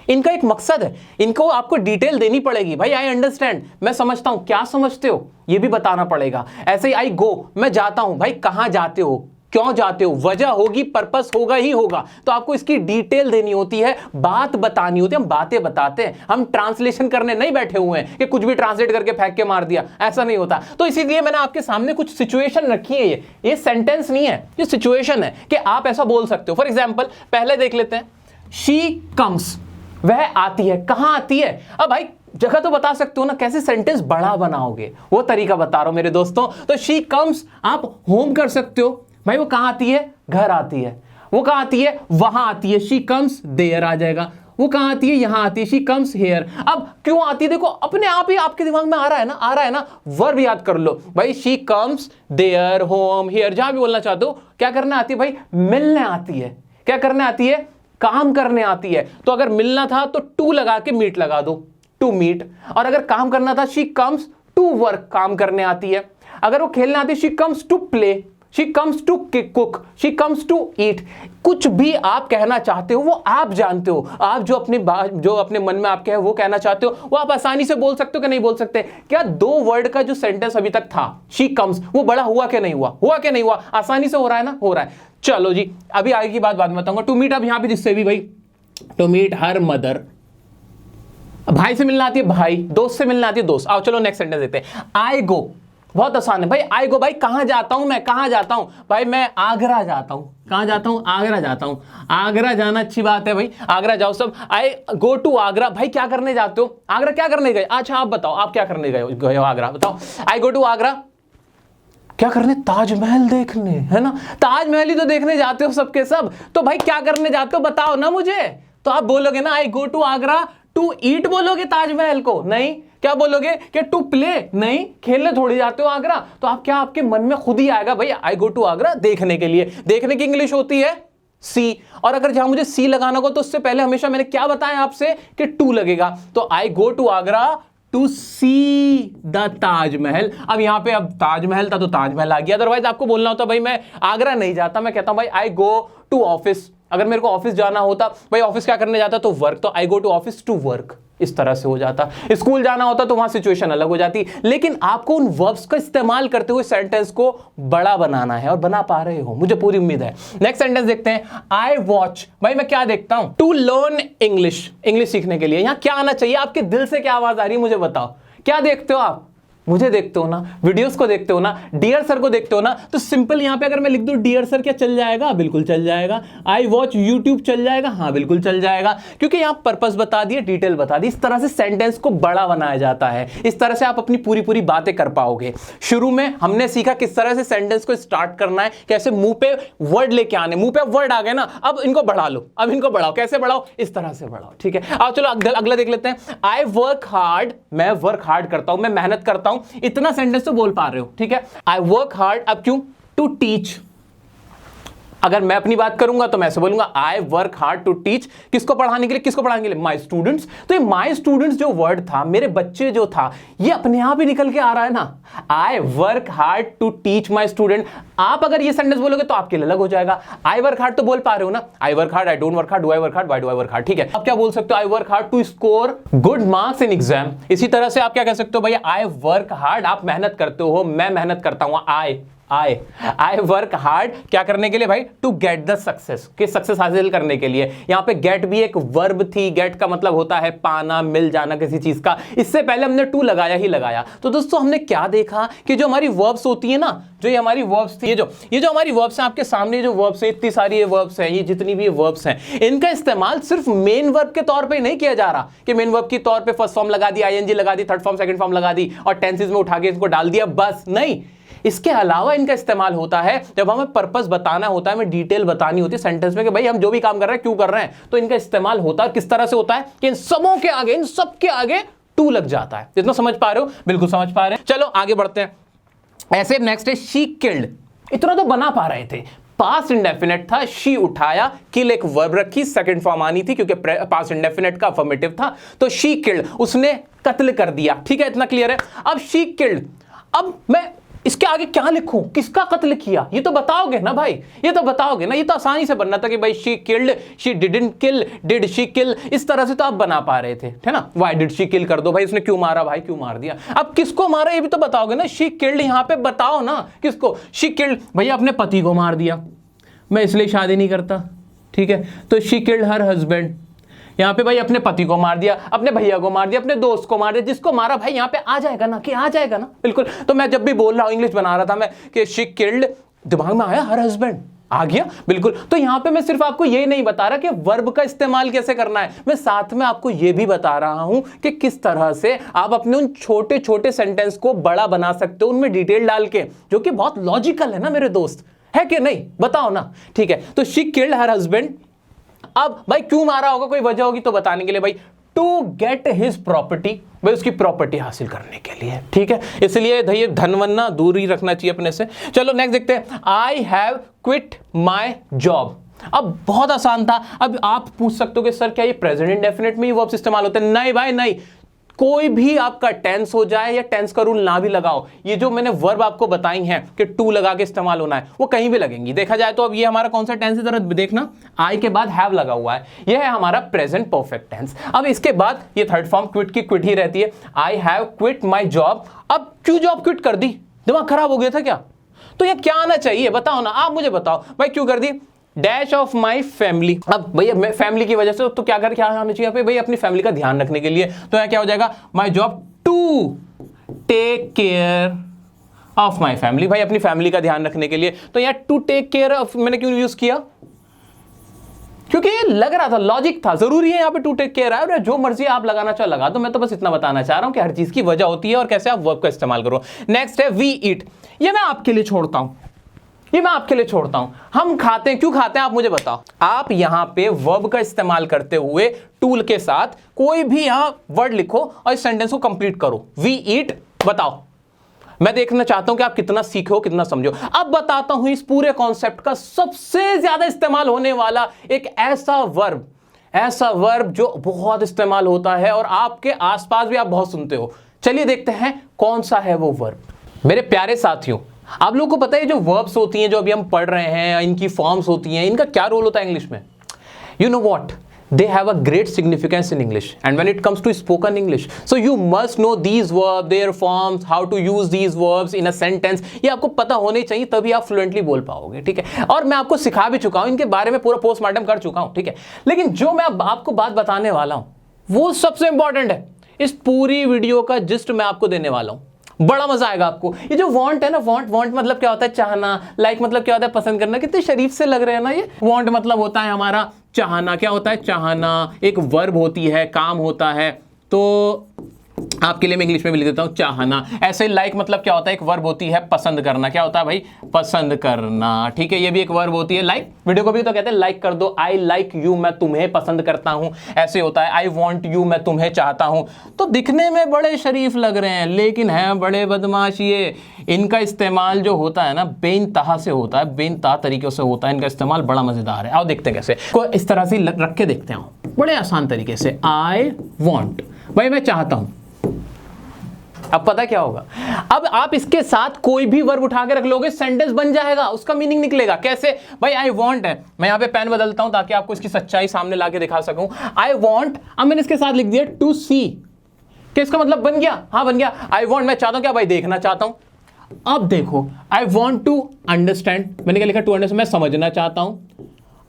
इनका एक मकसद है, इनको आपको डिटेल देनी पड़ेगी। भाई आई अंडरस्टैंड, मैं समझता हूं, क्या समझते हो ये भी बताना पड़ेगा। ऐसे ही आई गो, मैं जाता हूं, भाई कहां जाते हो, क्यों जाते हो, वजह होगी, पर्पस होगा ही होगा, तो आपको इसकी डिटेल देनी होती है, बात बतानी होती है। हम बातें बताते हैं, हम ट्रांसलेशन करने नहीं बैठे हुए हैं कि कुछ भी ट्रांसलेट करके फेंक के मार दिया, ऐसा नहीं होता। तो इसीलिए मैंने आपके सामने कुछ सिचुएशन रखी है, ये सेंटेंस नहीं है, ये सिचुएशन है कि आप ऐसा बोल सकते हो। फॉर एग्जाम्पल पहले देख लेते हैं, शी कम्स, वह आती है, कहां आती है? अब भाई जगह तो बता सकते हो ना, कैसे सेंटेंस बड़ा बनाओगे वो तरीका बता रहा हूं मेरे दोस्तों। तो शी कम्स आप होम कर सकते हो, भाई वो कहां आती है? घर आती है। वो कहां आती है? वहां आती है, शी कम्स देयर आ जाएगा। वो कहां आती है? यहां आती है, शी कम्स हेयर। अब क्यों आती है? देखो अपने आप ही आपके दिमाग में आ रहा है ना, वर्ब याद कर लो भाई, she comes there, home, here, जहां भी बोलना चाहते हो। क्या करने आती है? भाई मिलने आती है। क्या करने आती है? काम करने आती है। तो अगर मिलना था तो टू लगा के मीट लगा दो, टू मीट। और अगर काम करना था, शी कम्स टू वर्क, काम करने आती है। अगर वो खेलने आती है, she comes to play, she comes to cook, she comes to eat. कुछ भी आप कहना चाहते हो वो आप जानते हो, आप जो अपने मन में आपके है वो कहना चाहते हो, वो आप आसानी से बोल सकते हो कि नहीं बोल सकते? क्या दो वर्ड का जो सेंटेंस अभी तक था, शी कम्स, वो बड़ा हुआ कि नहीं हुआ? हुआ कि नहीं हुआ? आसानी से हो रहा है ना? हो रहा है। चलो जी, अभी आगे की बात बाद में बताऊंगा। टू मीट, अब यहां पे जिससे भी, भाई टू मीट हर मदर, भाई से मिलना आती है भाई, दोस्त से मिलना आती है दोस्त। आओ चलो नेक्स्ट सेंटेंस देखते हैं। आई गो, बहुत आसान है भाई, आई गो, भाई कहां जाता हूं मैं? कहां जाता हूं? भाई मैं आगरा जाता हूं। कहां जाता हूं? आगरा जाता हूं। आगरा जाना अच्छी बात है भाई, आगरा जाओ सब। आई गो टू आगरा, भाई क्या करने जाते हो? आगरा क्या करने गए? अच्छा आप बताओ, आप क्या करने गए हो आगरा? बताओ। आई गो टू आगरा, क्या करने? ताजमहल देखने, है ना? ताजमहल ही तो देखने जाते हो सबके सब, तो भाई क्या करने जाते हो बताओ ना मुझे। तो आप बोलोगे ना I go to Agra to eat, बोलोगे ताजमहल को? नहीं। क्या बोलोगे कि टू प्ले? नहीं, खेलने थोड़ी जाते हो आगरा। तो आप क्या, आपके मन में खुद ही आएगा भाई आई गो टू आगरा देखने के लिए। देखने की इंग्लिश होती है सी, और अगर जहां मुझे सी लगाना हो तो उससे पहले हमेशा मैंने क्या बताया आपसे कि टू लगेगा। तो I go to Agra to see the Taj Mahal. अब यहां पे अब ताजमहल था तो ताजमहल आ गया, अदरवाइज आपको बोलना होता भाई मैं आगरा नहीं जाता, मैं कहता हूं भाई आई गो टू ऑफिस। अगर मेरे को ऑफिस जाना होता, भाई ऑफिस क्या करने जाता? तो वर्क, तो I go to office to work, इस तरह से हो जाता। स्कूल जाना होता तो वहां सिचुएशन अलग हो जाती। लेकिन आपको उन वर्ब्स का इस्तेमाल करते हुए सेंटेंस को बड़ा बनाना है और बना पा रहे हो, मुझे पूरी उम्मीद है। नेक्स्ट सेंटेंस देखते हैं। आई वॉच, भाई मैं क्या देखता हूं? टू लर्न इंग्लिश, इंग्लिश सीखने के लिए। यहां क्या आना चाहिए? आपके दिल से क्या आवाज आ रही है मुझे बताओ। क्या देखते हो आप? मुझे देखते हो ना, वीडियोस को देखते हो ना, डियर सर को देखते हो ना। तो सिंपल यहां पे अगर मैं लिख दूं डियर सर, क्या चल जाएगा? बिल्कुल चल जाएगा। आई वॉच यूट्यूब चल जाएगा? हाँ बिल्कुल चल जाएगा, क्योंकि यहां पर्पस बता दिए, डिटेल बता दी। इस तरह से सेंटेंस को बड़ा बनाया जाता है, इस तरह से आप अपनी पूरी पूरी बातें कर पाओगे। शुरू में हमने सीखा किस तरह से सेंटेंस को स्टार्ट करना है, कैसे मुंह पे वर्ड लेके आने। मुंह पे वर्ड आ गए ना, अब इनको बढ़ा लो, अब इनको बढ़ाओ। कैसे बढ़ाओ? इस तरह से बढ़ाओ, ठीक है। अब चलो अगला देख लेते हैं। आई वर्क हार्ड, मैं वर्क हार्ड करता हूं, मैं मेहनत करता हूं। इतना सेंटेंस तो बोल पा रहे हो, ठीक है। आई वर्क हार्ड, अब क्यों? टू टीच, अगर मैं अपनी बात करूंगा तो मैं ऐसे बोलूंगा I work hard to teach, किसको पढ़ाने के लिए, किसको पढ़ाने के लिए, माई स्टूडेंट्स। तो ये माई स्टूडेंट्स जो वर्ड था, मेरे बच्चे जो था, ये अपने आप ही निकल के आ रहा है ना, I work hard to teach my student. आप अगर ये सेंटेंस बोलोगे तो आपके लिए अलग हो जाएगा। आई वर्क हार्ड तो बोल पा रहे हो ना, I work hard, I don't work hard, do I work hard, why do I work hard, ठीक है। आप क्या बोल सकते हो, I work hard to score good marks in exam. इसी तरह से आप क्या कह सकते हो, भैया आई वर्क हार्ड, आप मेहनत करते हो, मैं मेहनत करता हूं, आई वर्क हार्ड क्या करने के लिए भाई, टू गेट द सक्सेस, कि सक्सेस हासिल करने के लिए। यहां पे गेट भी एक वर्ब थी, गेट का मतलब होता है पाना, मिल जाना किसी चीज का। इससे पहले हमने टू लगाया ही लगाया। तो दोस्तों हमने क्या देखा कि जो हमारी वर्ब्स होती है ना, जो ये हमारी वर्ब्स थी, ये जो हमारी वर्ब्स हैं, आपके सामने जो वर्ब्स हैं, इतनी सारी ये वर्ब्स हैं, ये जितनी भी वर्ब्स हैं, इनका इस्तेमाल सिर्फ मेन वर्ब के तौर पे नहीं किया जा रहा कि मेन वर्ब के तौर पे फर्स्ट फॉर्म लगा दी, आईएनजी लगा दी, थर्ड फॉर्म सेकंड फॉर्म लगा दी और टेंसेस में उठा के इसको डाल दिया, बस नहीं। इसके अलावा इनका इस्तेमाल होता है जब हमें पर्पस बताना होता है, हमें डिटेल बतानी होती है सेंटेंस में कि भाई हम जो भी काम कर रहे हैं क्यों कर रहे हैं, तो इनका इस्तेमाल होता है। किस तरह से होता है कि इन सबों के आगे, इन सब के आगे टू लग जाता है। इतना समझ पा रहे हो? बिल्कुल समझ पा रहे हैं। चलो आगे बढ़ते हैं। ऐसे नेक्स्ट है शी किल्ड। इतना तो बना पा रहे थे, पास्ट इंडेफिनेट था, शी उठाया, किल एक वर्ब रखी, सेकंड फॉर्म आनी थी क्योंकि पास्ट इंडेफिनेट का अफर्मेटिव था, तो शी किल्ड, उसने कत्ल कर दिया। ठीक है, इतना क्लियर है। अब शी किल्ड, अब मैं इसके आगे क्या लिखूं, किसका कत्ल किया, ये तो बताओगे ना भाई, ये तो बताओगे ना। ये तो आसानी से बनना था कि भाई she killed, she didn't kill, did she kill, इस तरह से तो आप बना पा रहे थे, है ना। व्हाई डिड शी किल कर दो, भाई उसने क्यों मारा, भाई क्यों मार दिया। अब किसको मारा ये भी तो बताओगे ना। शी किल्ड यहां पे बताओ ना किसको। शी किल्ड, भैया अपने पति को मार दिया, मैं इसलिए शादी नहीं करता, ठीक है। तो शी किल्ड हर हस्बैंड, यहां पे भाई अपने पति को मार दिया, अपने भैया को मार दिया, अपने दोस्त को मार दिया, जिसको मारा भाई यहां पे आ जाएगा ना, कि आ जाएगा ना, बिल्कुल। तो मैं जब भी बोल रहा हूं, इंग्लिश बना रहा था मैं कि शी किल्ड, दिमाग में आया हर हस्बैंड, आ गया, बिल्कुल। तो यहां पे मैं सिर्फ आपको ये नहीं बता रहा कि वर्ब का इस्तेमाल कैसे करना है, मैं साथ में आपको ये भी बता रहा हूं कि किस तरह से आप अपने उन छोटे छोटे सेंटेंस को बड़ा बना सकते हो, उनमें डिटेल डाल के, जो कि बहुत लॉजिकल है ना मेरे दोस्त, है कि नहीं, बताओ ना। ठीक है, तो शी किल्ड हर हस्बैंड। अब भाई क्यों मारा होगा, कोई वजह होगी तो बताने के लिए, भाई टू गेट हिज प्रॉपर्टी, भाई उसकी प्रॉपर्टी हासिल करने के लिए, ठीक है। इसलिए धैर्य धनवन्ना दूर ही रखना चाहिए अपने से। चलो नेक्स्ट देखते हैं। I have quit my job. अब बहुत आसान था। अब आप पूछ सकते हो कि सर क्या ये प्रेजेंट इंडेफिनिट में ही वर्ब्स इस्तेमाल होते हैं? नहीं भाई नहीं, कोई भी आपका टेंस हो जाए या टेंस का रूल ना भी लगाओ, ये जो मैंने वर्ब आपको बताई हैं कि टू लगा के इस्तेमाल होना है, वो कहीं भी लगेंगी। देखा जाए तो अब ये हमारा कौन सा टेंस है, जरा देखना, आई के बाद हैव लगा हुआ है, ये है हमारा प्रेजेंट परफेक्ट टेंस। अब इसके बाद ये थर्ड फॉर्म क्विट की क्विट ही रहती है। I have quit my job. अब क्यों जॉब क्विट कर दी, दिमाग खराब हो गया था क्या? तो ये क्या आना चाहिए, बताओ ना, आप मुझे बताओ भाई क्यों कर दी। Dash of my family. अब भैया फैमिली की वजह से तो क्या आना चाहिए भाई, अपनी फैमिली का ध्यान रखने के लिए। तो यहाँ क्या हो जाएगा, my job to take care of my family, भाई अपनी फैमिली का ध्यान रखने के लिए। तो यहाँ टू टेक केयर ऑफ मैंने क्यों यूज किया, क्योंकि ये लग रहा था, लॉजिक था, जरूरी है यहाँ पे टू टेक केयर है। जो मर्जी आप लगाना चाहो लगा दो, मैं तो बस इतना बताना चाह रहा हूं कि हर चीज की वजह होती है और कैसे आप वर्ब का इस्तेमाल करो। नेक्स्ट है वी ईट। ये मैं आपके लिए छोड़ता हूं, ये मैं आपके लिए छोड़ता हूं। हम खाते हैं, क्यों खाते हैं आप मुझे बताओ। आप यहां पे वर्ब का इस्तेमाल करते हुए टूल के साथ कोई भी यहां वर्ड लिखो और इस सेंटेंस को कंप्लीट करो। वी ईट, बताओ। मैं देखना चाहता हूं कि आप कितना सीखो, कितना समझो। अब बताता हूं इस पूरे कॉन्सेप्ट का सबसे ज्यादा इस्तेमाल होने वाला एक ऐसा वर्ब जो बहुत इस्तेमाल होता है और आपके आसपास भी आप बहुत सुनते हो। चलिए देखते हैं कौन सा है वो वर्ब। मेरे प्यारे साथियों, आप लोगों को पता है जो वर्ब्स होती हैं, जो अभी हम पढ़ रहे हैं, इनकी फॉर्म्स होती हैं, इनका क्या रोल होता है इंग्लिश में? You know what, they have a great significance in English, and when it comes to spoken English, so you must know these verbs, their forms, how to use these verbs in a sentence. ये आपको पता होने चाहिए, तभी आप फ्लुएंटली बोल पाओगे, ठीक है। और मैं आपको सिखा भी चुका हूं, इनके बारे में पूरा पोस्टमार्टम कर चुका हूं, ठीक है। लेकिन जो मैं अब आपको बात बताने वाला हूं वो सबसे इंपॉर्टेंट है। इस पूरी वीडियो का जिस्ट मैं आपको देने वाला हूं, बड़ा मजा आएगा आपको। ये जो वांट है ना, वांट मतलब क्या होता है, चाहना। लाइक मतलब क्या होता है, पसंद करना। कितने शरीफ से लग रहे हैं ना ये। वांट मतलब होता है हमारा चाहना। क्या होता है, चाहना। एक वर्ब होती है, काम होता है। तो आपके लिए मैं इंग्लिश में भी लिख देता हूं चाहना। ऐसे लाइक मतलब क्या होता है, एक वर्ब होती है पसंद करना। क्या होता है भाई, पसंद करना, ठीक है, ये भी एक वर्ब होती है। लाइक, वीडियो को भी तो कहते हैं लाइक कर दो, आई लाइक यू, मैं तुम्हें पसंद करता हूं। ऐसे होता है आई वॉन्ट यू, मैं तुम्हें चाहता हूं। तो दिखने में बड़े शरीफ लग रहे हैं लेकिन हैं बड़े बदमाश ये। इनका इस्तेमाल जो होता है ना बेइंतहा से होता है, बेइंतहा तरीके से होता है इनका इस्तेमाल, बड़ा मजेदार है। आओ देखते हैं कैसे, को इस तरह से रख के देखते हैं बड़े आसान तरीके से। आई वॉन्ट, भाई मैं चाहता हूं। अब पता क्या होगा, अब आप इसके साथ कोई भी वर्ब उठा के रख लोगे, सेंटेंस बन जाएगा, उसका मीनिंग निकलेगा। कैसे भाई, आई वांट है, मैं यहां पे पेन बदलता हूं ताकि आपको इसकी सच्चाई सामने लाके दिखा सकूं। आई वांट, अब मैंने इसके साथ लिख दिया टू सी, क्या इसका मतलब बन गया? हाँ बन गया। आई वांट, मैं चाहता हूं क्या भाई, देखना चाहता हूं। अब देखो, आई वांट टू अंडरस्टैंड, मैंने क्या लिखा, टू अंडरस्टैंड, मैं समझना चाहता हूं।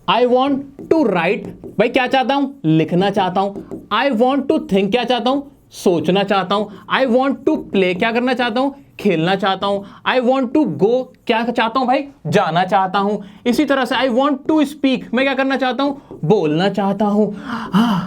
आई वॉन्ट टू राइट, भाई क्या चाहता हूं, लिखना चाहता हूं। आई वॉन्ट टू थिंक, क्या चाहता हूं, सोचना चाहता हूं। आई वॉन्ट टू प्ले, क्या करना चाहता हूं, खेलना चाहता हूं। आई वॉन्ट टू गो, क्या चाहता हूं भाई, जाना चाहता हूं। इसी तरह से आई वॉन्ट टू स्पीक, मैं क्या करना चाहता हूं, बोलना चाहता हूं।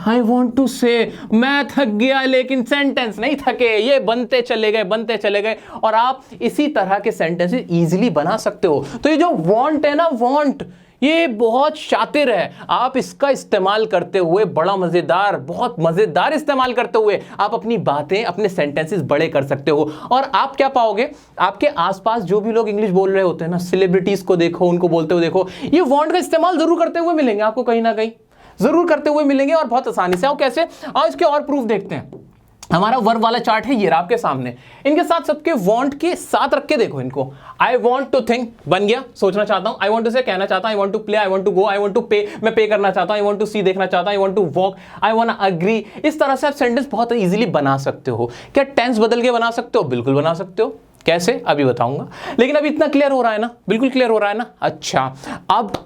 आई वॉन्ट टू से, मैं थक गया, लेकिन सेंटेंस नहीं थके, ये बनते चले गए, बनते चले गए। और आप इसी तरह के सेंटेंसेस इजीली बना सकते हो। तो ये जो वॉन्ट है ना, वॉन्ट, ये बहुत शातिर है। आप इसका इस्तेमाल करते हुए बड़ा मजेदार, बहुत मजेदार इस्तेमाल करते हुए आप अपनी बातें, अपने सेंटेंसेस बड़े कर सकते हो। और आप क्या पाओगे, आपके आसपास जो भी लोग इंग्लिश बोल रहे होते हैं ना, सेलिब्रिटीज को देखो, उनको बोलते हुए देखो, ये वॉन्ट का इस्तेमाल जरूर करते हुए मिलेंगे आपको, कहीं ना कहीं जरूर करते हुए मिलेंगे, और बहुत आसानी से। आओ कैसे, और इसके और प्रूफ देखते हैं। हमारा वर्ब वाला चार्ट है ये आपके सामने, इनके साथ सबके वांट के साथ रख के देखो इनको। आई वांट टू थिंक बन गया, सोचना चाहता हूं। आई वांट टू से, कहना चाहता हूं। I want to play, I want to go, I want to pay, मैं पे करना चाहता हूं। आई वांट टू सी, देखना चाहता हूं। I want to walk, I want agree. इस तरह से आप सेंटेंस बहुत इजीली बना सकते हो। क्या टेंस बदल के बना सकते हो? बिल्कुल बना सकते हो। कैसे, अभी बताऊंगा, लेकिन अभी इतना क्लियर हो रहा है ना, बिल्कुल क्लियर हो रहा है ना। अच्छा, अब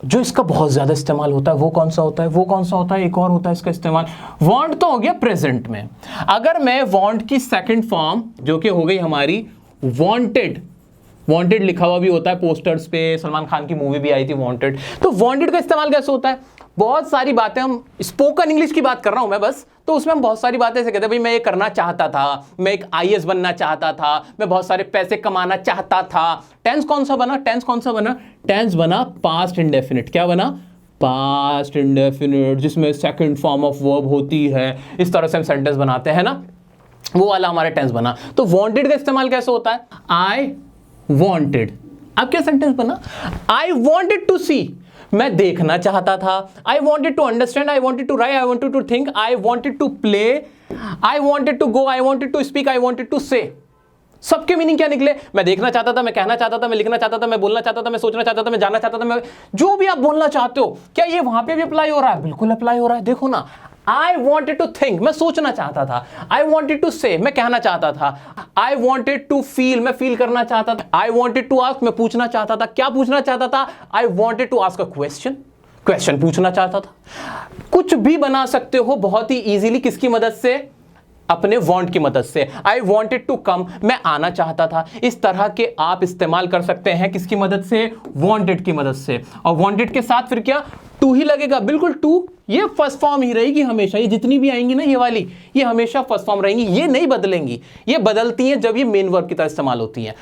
जो इसका बहुत ज्यादा इस्तेमाल होता है वो कौन सा होता है, वो कौन सा होता है, एक और होता है इसका इस्तेमाल। वांट तो हो गया प्रेजेंट में। अगर मैं वांट की सेकंड फॉर्म जो कि हो गई हमारी वांटेड, वांटेड लिखा हुआ भी होता है पोस्टर्स पे, सलमान खान की मूवी भी आई थी वांटेड। तो वांटेड का इस्तेमाल कैसे होता है, बहुत सारी बातें, हम स्पोकन इंग्लिश की बात कर रहा हूं मैं बस, तो उसमें हम बहुत सारी बातें ऐसे कहते हैं, भाई मैं ये करना चाहता था, मैं एक आईएएस बनना चाहता था, मैं बहुत सारे पैसे कमाना चाहता था। टेंस कौन सा बना, टेंस कौन सा बना, टेंस बना पास्ट इंडेफिनिट। क्या बना, पास्ट इंडेफिनिट, जिसमें सेकंड फॉर्म ऑफ वर्ब होती है। इस तरह से हम सेंटेंस बनाते हैं ना, वो वाला हमारा टेंस बना। तो वांटेड का इस्तेमाल कैसे होता है, आई वांटेड, अब क्या सेंटेंस बना, आई वांटेड टू सी, मैं देखना चाहता था। I wanted to understand, I wanted to write, I wanted to think, I wanted to play, I wanted to go, I wanted to speak, I wanted to say. सबके मीनिंग क्या निकले, मैं देखना चाहता था, मैं कहना चाहता था, मैं लिखना चाहता था, मैं बोलना चाहता था, मैं सोचना चाहता था, मैं जानना चाहता था, मैं जो भी आप बोलना चाहते हो, क्या ये वहां पे भी अप्लाई हो रहा है? बिल्कुल अप्लाई हो रहा है। देखो ना, आई वॉन्टेड टू थिंक, मैं सोचना चाहता था। आई वॉन्टेड टू से, मैं कहना चाहता था। आई वॉन्टेड टू फील, मैं फील करना चाहता था। आई वॉन्टेड टू आस्क, मैं पूछना चाहता था। क्या पूछना चाहता था, I wanted to ask a question, question पूछना चाहता था। कुछ भी बना सकते हो बहुत ही इजीली, किसकी मदद से, अपने वांट की मदद से। आई वांटेड टू कम, मैं आना चाहता था। इस तरह के आप इस्तेमाल कर सकते हैं, किसकी मदद से, वांटेड की मदद से। और वांटेड के साथ फिर क्या, टू ही लगेगा, बिल्कुल टू, ये फर्स्ट फॉर्म ही रहेगी हमेशा। ये जितनी भी आएंगी ना ये वाली, ये हमेशा फर्स्ट फॉर्म रहेंगी, ये नहीं बदलेंगी। ये बदलती हैं जब ये मेन वर्ब की तरह इस्तेमाल होती हैं।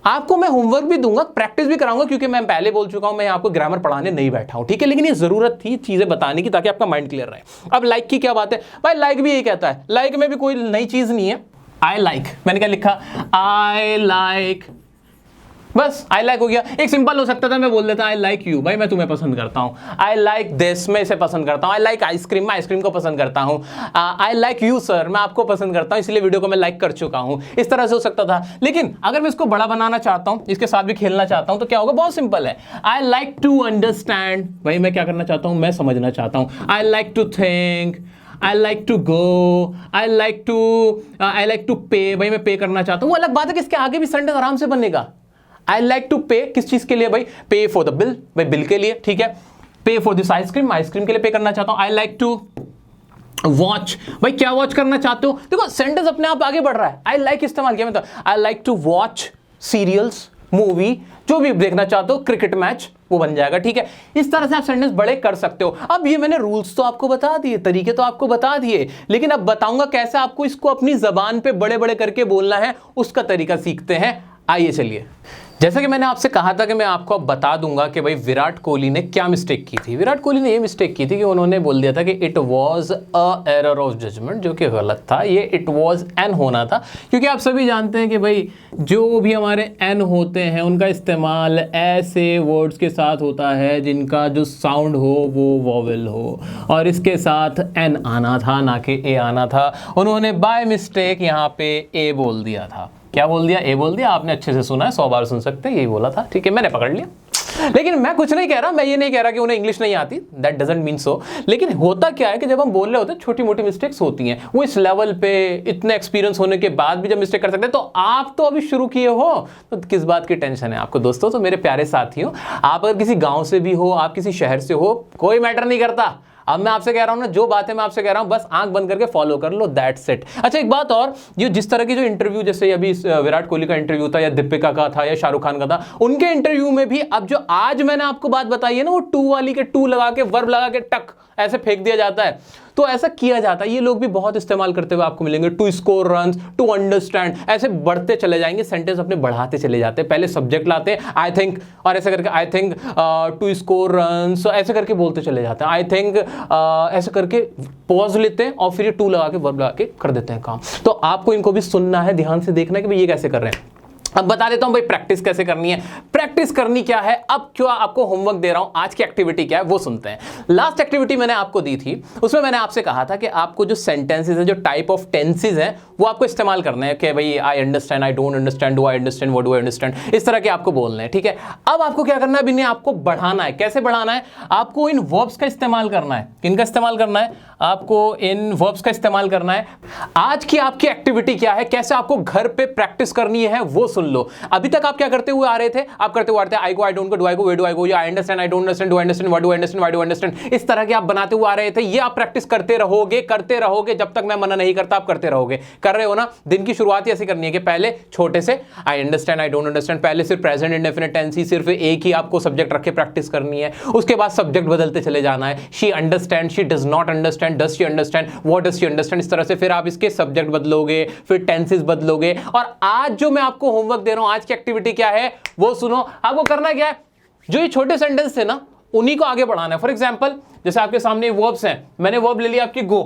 आपको मैं होमवर्क भी दूंगा, प्रैक्टिस भी कराऊंगा, क्योंकि मैं पहले बोल चुका हूं मैं आपको ग्रामर पढ़ाने नहीं बैठा हूं, ठीक है। लेकिन ये जरूरत थी चीजें बताने की ताकि आपका माइंड क्लियर रहे। अब लाइक की क्या बात है भाई, लाइक भी यही कहता है, लाइक में भी कोई नई चीज नहीं है। आई लाइक, मैंने क्या लिखा, आई लाइक, बस आई लाइक हो गया। एक सिंपल हो सकता था, मैं बोल देता आई लाइक यू, भाई मैं तुम्हें पसंद करता हूं। आई लाइक दिस, मैं इसे पसंद करता हूं। आई लाइक आइसक्रीम, मैं आइसक्रीम को पसंद करता हूं। आई लाइक यू सर, मैं आपको पसंद करता हूं, इसलिए वीडियो को मैं लाइक कर चुका हूं। इस तरह से हो सकता था। लेकिन अगर मैं इसको बड़ा बनाना चाहता हूं, इसके साथ भी खेलना चाहता हूं, तो क्या होगा, बहुत सिंपल है। आई लाइक टू अंडरस्टैंड, भाई मैं क्या करना चाहता हूं, मैं समझना चाहता हूं। I like to think, I like to go, I like to pay, भाई मैं पे करना चाहता हूं। वो अलग बात है कि इसके आगे भी सेंटेंस आराम से बनेगा। आई लाइक टू पे, किस चीज के लिए भाई, पे फॉर द बिल, भाई बिल के लिए, ठीक है। पे फॉर दिस आइसक्रीम, आइसक्रीम के लिए पे करना चाहता हूं। आई लाइक टू वॉच, भाई क्या वॉच करना चाहते हो। देखो सेंटेंस अपने आप आगे बढ़ रहा है। आई लाइक इस्तेमाल किया, मतलब I like to watch serials, movie, जो भी देखना चाहते हो, क्रिकेट मैच, वो बन जाएगा, ठीक है। इस तरह से आप सेंटेंस बड़े कर सकते हो। अब ये मैंने रूल्स तो आपको बता दिए, तरीके तो आपको बता दिए, लेकिन अब बताऊंगा कैसे आपको इसको अपनी जबान पे बड़े बड़े करके बोलना है, उसका तरीका सीखते हैं। आइए चलिए, जैसा कि मैंने आपसे कहा था कि मैं आपको अब बता दूंगा कि भाई विराट कोहली ने क्या मिस्टेक की थी। विराट कोहली ने ये मिस्टेक की थी कि उन्होंने बोल दिया था कि it was a error of judgement, जो कि गलत था। ये इट वाज एन होना था, क्योंकि आप सभी जानते हैं कि भाई जो भी हमारे एन होते हैं उनका इस्तेमाल ऐसे वर्ड्स के साथ होता है जिनका जो साउंड हो वो वॉवेल हो, और इसके साथ एन आना था ना कि ए आना था। उन्होंने बाय मिस्टेक यहाँ पे ए बोल दिया था। क्या बोल दिया? ए बोल दिया। आपने अच्छे से सुना है, 100 बार सुन सकते हैं, यही बोला था, ठीक है, मैंने पकड़ लिया। लेकिन मैं कुछ नहीं कह रहा, मैं ये नहीं कह रहा कि उन्हें इंग्लिश नहीं आती, दैट डजंट मीन सो। लेकिन होता क्या है कि जब हम बोल रहे होते हैं छोटी मोटी मिस्टेक्स होती हैं। वो इस लेवल पे इतने एक्सपीरियंस होने के बाद भी जब मिस्टेक कर सकते हैं, तो आप तो अभी शुरू किए हो, तो किस बात की टेंशन है आपको? दोस्तों, तो मेरे प्यारे साथियों, आप अगर किसी गांव से भी हो, आप किसी शहर से हो, कोई मैटर नहीं करता। अब मैं आपसे कह रहा हूं ना, जो बातें मैं आपसे कह रहा हूं बस आंख बंद करके फॉलो कर लो, दैट्स इट। अच्छा, एक बात और, ये जिस तरह की जो इंटरव्यू, जैसे अभी विराट कोहली का इंटरव्यू था, या दीपिका का था, या शाहरुख खान का था, उनके इंटरव्यू में भी अब जो आज मैंने आपको बात बताई है ना, वो टू वाली के टू लगा के, वर्ब लगा के टक ऐसे फेंक दिया जाता है, तो ऐसा किया जाता है। ये लोग भी बहुत इस्तेमाल करते हुए आपको मिलेंगे। To score runs, to understand, ऐसे बढ़ते चले जाएंगे, सेंटेंस अपने बढ़ाते चले जाते हैं। पहले सब्जेक्ट लाते हैं, आई थिंक, और ऐसे करके I think to score runs, ऐसे करके बोलते चले जाते हैं, आई थिंक, ऐसे करके पॉज लेते हैं और फिर ये टू लगा के वर्ब लगा के कर देते हैं काम। तो आपको इनको भी सुनना है, ध्यान से देखना है कि भाई ये कैसे कर रहे हैं। अब बता देता हूं भाई प्रैक्टिस कैसे करनी है। प्रैक्टिस करनी क्या है, अब क्यों आपको होमवर्क दे रहा हूं, आज की एक्टिविटी क्या है वो सुनते हैं। लास्ट एक्टिविटी मैंने आपको दी थी, उसमें मैंने आपसे कहा था कि आपको जो सेंटेंसेस हैं, जो टाइप ऑफ टेंसेस हैं, वो आपको इस्तेमाल करने हैं कि भाई आई understand, I don't understand, do I understand, what do I understand, इस तरह के आपको बोलने हैं, ठीक है। अब आपको क्या करना है, इन्हें आपको बढ़ाना है। कैसे बढ़ाना है? आपको इन वर्ब्स का इस्तेमाल करना है। किनका इस्तेमाल करना है? आपको इन वर्ब्स का इस्तेमाल करना है। आज की आपकी एक्टिविटी क्या है, कैसे आपको घर पे प्रैक्टिस करनी है, वो सुन लो। अभी तक आप क्या करते हुए आ रहे थे? आप करते हुए आ रहे थे I go, I don't go, do I go, where do I go, या I understand, I don't understand, do I understand, what do I understand, why do I understand, इस तरह के आप बनाते हुए आ रहे थे। ये आप प्रैक्टिस करते रहोगे जब तक मैं मना नहीं करता, आप करते रहोगे। कर रहे हो ना? दिन की शुरुआत ही ऐसी करनी है कि पहले छोटे से आई अंडरस्टैंड, आई डोंट अंडरस्टैंड, पहले सिर्फ प्रेजेंट इंडेफिनिट टेंस ही, सिर्फ एक ही आपको सब्जेक्ट रख के प्रैक्टिस करनी है। उसके बाद सब्जेक्ट बदलते चले जाना है। She understand, she does not understand, does she understand, what does she understand, इस तरह से फिर आप इसके सब्जेक्ट बदलोगे, फिर टेंसेस बदलोगे। और आज जो मैं आपको होमवर्क दे रहा हूं, आज की एक्टिविटी क्या है वो सुनो। आपको करना क्या है, जो ये छोटे सेंटेंस थे ना, उन्हीं को आगे बढ़ाना है। फॉर एग्जांपल, जैसे आपके सामने वर्ब्स हैं, मैंने वर्ब ले लिया आपकी गो,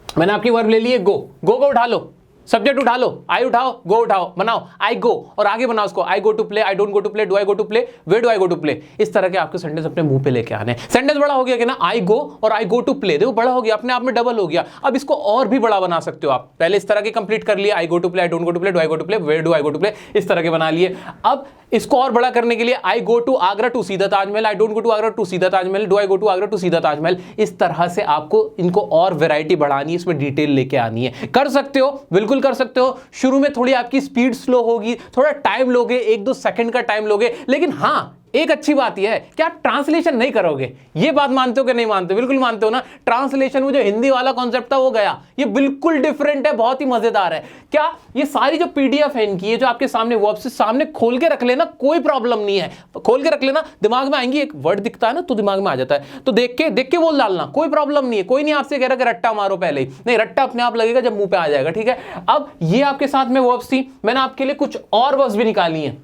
मैंने आपकी वर्ब ले ली है गो, गो को उठा लो, सब्जेक्ट उठा लो, आई उठाओ, गो उठाओ, बनाओ आई गो, और आगे बनाओ उसको, I go to play, I don't go to play, do I go to play, where do I go to play. इस तरह के आपके सेंटेंस अपने मुंह पे लेके आने। सेंटेंस बड़ा हो गया कि ना, आई गो और आई गो टू प्ले, देखो बड़ा हो गया, अपने आप में डबल हो गया। अब इसको और भी बड़ा बना सकते हो आप। पहले इस तरह के कंप्लीट कर लिया, I go to play, I don't go to play, do I go to play, where do I go to play, इस तरह के बना लिए। अब इसको और बड़ा करने के लिए, I go to Agra to सीधा Taj Mahal, I don't go to Agra to सीधा Taj Mahal, do I go to Agra to सीधा ताजमहल। इस तरह से आपको इनको और वैरायटी बढ़ानी है, इसमें डिटेल लेके आनी है। कर सकते हो, बिल्कुल कर सकते हो। शुरू में थोड़ी आपकी स्पीड स्लो होगी, थोड़ा टाइम लोगे, 1-2 सेकंड का टाइम लोगे, लेकिन हाँ एक अच्छी बात यह है कि आप ट्रांसलेशन नहीं करोगे। ये बात मानते हो कि नहीं मानते? बिल्कुल मानते हो ना। ट्रांसलेशन में जो हिंदी वाला कॉन्सेप्ट था वो गया, ये बिल्कुल डिफरेंट है, बहुत ही मजेदार है। क्या ये सारी जो पीडीएफ है इनकी, ये जो आपके सामने वर्ब्स सामने खोल के रख लेना, कोई प्रॉब्लम नहीं है, खोल के रख लेना, दिमाग में आएंगी। एक वर्ड दिखता है ना तो दिमाग में आ जाता है, तो देख के बोल डालना, कोई प्रॉब्लम नहीं है। कोई नहीं आपसे कह रहा कि रट्टा मारो पहले ही, नहीं, रट्टा अपने आप लगेगा जब मुंह पे आ जाएगा, ठीक है। अब ये आपके साथ में वर्ब्स थी, मैंने आपके लिए कुछ और वर्ब्स भी निकाली हैं।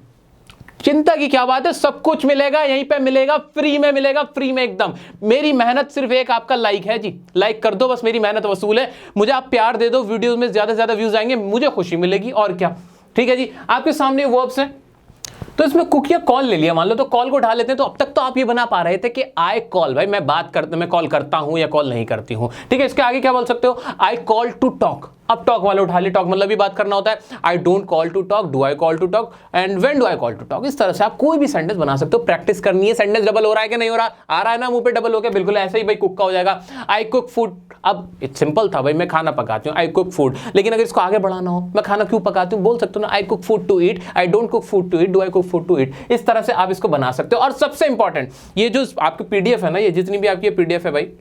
चिंता की क्या बात है, सब कुछ मिलेगा यहीं पे, मिलेगा फ्री में, मिलेगा फ्री में एकदम। मेरी मेहनत सिर्फ एक आपका लाइक है जी, लाइक कर दो बस, मेरी मेहनत वसूल है। मुझे आप प्यार दे दो, वीडियो में ज्यादा से ज्यादा व्यूज आएंगे, मुझे खुशी मिलेगी, और क्या, ठीक है जी। आपके सामने वर्ब्स हैं, तो इसमें कुक या कॉल ले लिया मान लो, तो कॉल को उठा लेते हैं। तो अब तक तो आप ये बना पा रहे थे कि आई कॉल, भाई मैं कॉल करता हूं या कॉल नहीं करती हूं, ठीक है। इसके आगे क्या बोल सकते हो, आई कॉल टू टॉक, अब टॉक वाले उठा ले, टॉक मतलब भी बात करना होता है। I don't call to talk, do I call to talk, and when do I call to talk. इस तरह से आप कोई भी सेंटेंस बना सकते हो। प्रैक्टिस करनी है। सेंटेंस डबल हो रहा है कि नहीं हो रहा, आ रहा है ना मुंह पे डबल हो गया, बिल्कुल ऐसे ही भाई कुक का हो जाएगा। आई कुक फूड, अब इट्स सिंपल था भाई, मैं खाना पकाती हूँ, आई कुक फूड। लेकिन अगर इसको आगे बढ़ाना हो, मैं खाना क्यों पकाती हूँ, बोल सकते हो ना, I cook food to eat, I don't cook food to eat, do I cook food to eat. इस तरह से आप इसको बना सकते हो। और सबसे इंपॉर्टेंट, ये जो आपकी पीडीएफ है ना, ये जितनी भी आपकी पीडीएफ है भाई,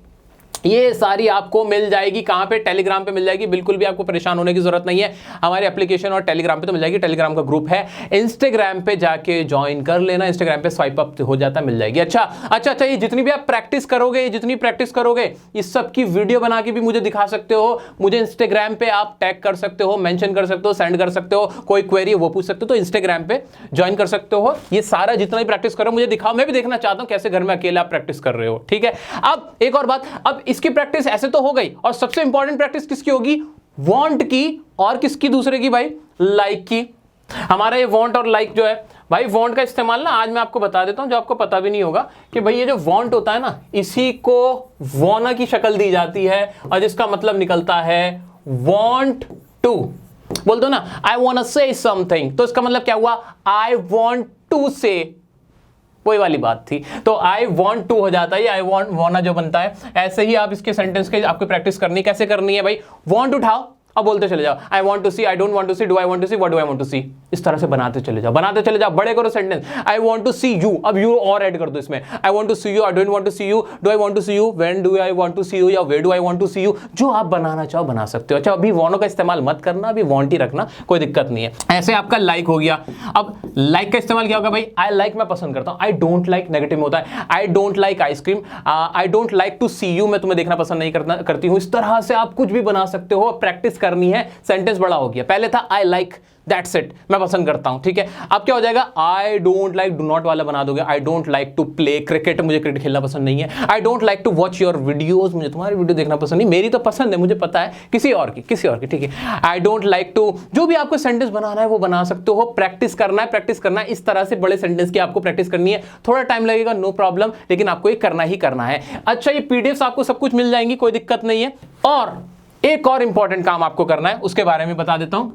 ये सारी आपको मिल जाएगी कहां पे? टेलीग्राम पे मिल जाएगी। बिल्कुल भी आपको परेशान होने की जरूरत नहीं है, हमारे एप्लीकेशन और टेलीग्राम पे तो मिल जाएगी। टेलीग्राम का ग्रुप है, इंस्टाग्राम पे जाके ज्वाइन कर लेना, इंस्टाग्राम पे स्वाइप अप हो जाता है, मिल जाएगी। अच्छा, ये जितनी भी आप प्रैक्टिस करोगे, इस सब की वीडियो बना के भी मुझे दिखा सकते हो, मुझे इंस्टाग्राम पे आप टैग कर सकते हो, मेंशन कर सकते हो, सेंड कर सकते हो, कोई क्वेरी वो पूछ सकते हो तो इंस्टाग्राम पे ज्वाइन कर सकते हो। ये सारा जितना भी प्रैक्टिस करो मुझे दिखाओ, मैं भी देखना चाहता हूं कैसे घर में अकेले आप प्रैक्टिस कर रहे हो, ठीक है। अब एक और बात, अब इसकी प्रैक्टिस ऐसे तो हो गई, और सबसे इंपॉर्टेंट प्रैक्टिस किसकी होगी? वांट की, और किसकी? दूसरे की भाई, लाइक की। हमारा ये वांट और लाइक जो है भाई, वांट का इस्तेमाल ना आज मैं आपको बता देता हूं जो आपको पता भी नहीं होगा, कि भाई ये जो वांट होता है ना, इसी को वाना की शक्ल दी जाती है और जिसका मतलब निकलता है वांट टू। बोल दो ना, I want to say something, तो इसका मतलब क्या हुआ? आई वांट टू से, वही वाली बात थी। तो आई वांट टू हो जाता है, आई वांट वाना जो बनता है। ऐसे ही आप इसके सेंटेंस के आपको प्रैक्टिस करनी, कैसे करनी है भाई? वांट उठाओ, अब बोलते चले जाओ, I want to see, I don't want to see, do I want to see, what do I want to see. इस तरह से बनाते चले जाओ, बड़े करो sentence. I want to see you, अब यू और ऐड कर दो इसमें। I want to see you, I don't want to see you, do I want to see you, when do I want to see you, या where do I want to see you. जो आप बनाना चाहो बना सकते हो। अच्छा, अभी वांटों का इस्तेमाल मत करना, अभी वांट ही रखना, कोई दिक्कत नहीं है। ऐसे आपका लाइक हो गया। अब लाइक का इस्तेमाल क्या होगा भाई? आई लाइक मैं पसंद करता हूं, आई डोंट लाइक नेगेटिव में होता है। I don't like ice cream, I don't like to see you, मैं तुम्हें देखना पसंद नहीं करती हूं। इस तरह से आप कुछ भी बना सकते हो, प्रैक्टिस करनी है। सेंटेंस बड़ा हो गया, पहले था आई लाइक, दैट्स इट, मैं पसंद करता हूं, ठीक है। अब क्या हो जाएगा? I don't like, do not वाला बना दोगे। I don't like to play cricket, मुझे क्रिकेट खेलना पसंद नहीं है। I don't like to watch your videos, मुझे तुम्हारी वीडियो देखना पसंद नहीं, मेरी तो पसंद है, मुझे पता है, किसी और की, ठीक है। आई डोंट लाइक टू, जो भी आपको सेंटेंस बनाना है वो बना सकते हो। प्रैक्टिस करना है, इस तरह से बड़े सेंटेंस की आपको प्रैक्टिस करनी है। थोड़ा टाइम लगेगा, नो प्रॉब्लम, लेकिन आपको ये करना ही करना है। अच्छा, ये पीडीएफ आपको सब कुछ मिल जाएंगी, कोई दिक्कत नहीं है। और एक और इंपॉर्टेंट काम आपको करना है, उसके बारे में बता देता हूं।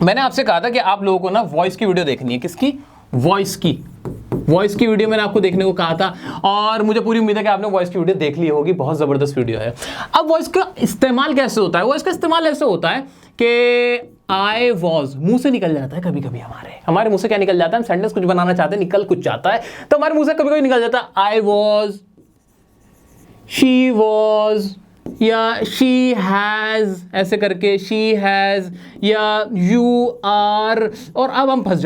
मैंने आपसे कहा था कि आप लोगों को ना वॉइस की वीडियो देखनी है। किसकी? वॉइस की वीडियो मैंने आपको देखने को कहा था, और मुझे पूरी उम्मीद है कि आपने वॉइस की वीडियो देख ली होगी। बहुत जबरदस्त वीडियो है। अब वॉइस का इस्तेमाल कैसे होता है? वॉइस का इस्तेमाल ऐसे होता है कि आई वॉज मुंह से निकल जाता है कभी कभी, हमारे मुंह से क्या निकल जाता है? हम सेंटेंस कुछ बनाना चाहते हैं, निकल कुछ जाता है, तो हमारे मुंह से कभी कभी निकल जाता है आई वॉज, शी वॉज, या शी हैज, ऐसे करके शी हैज, या यू आर। और अब हम फंस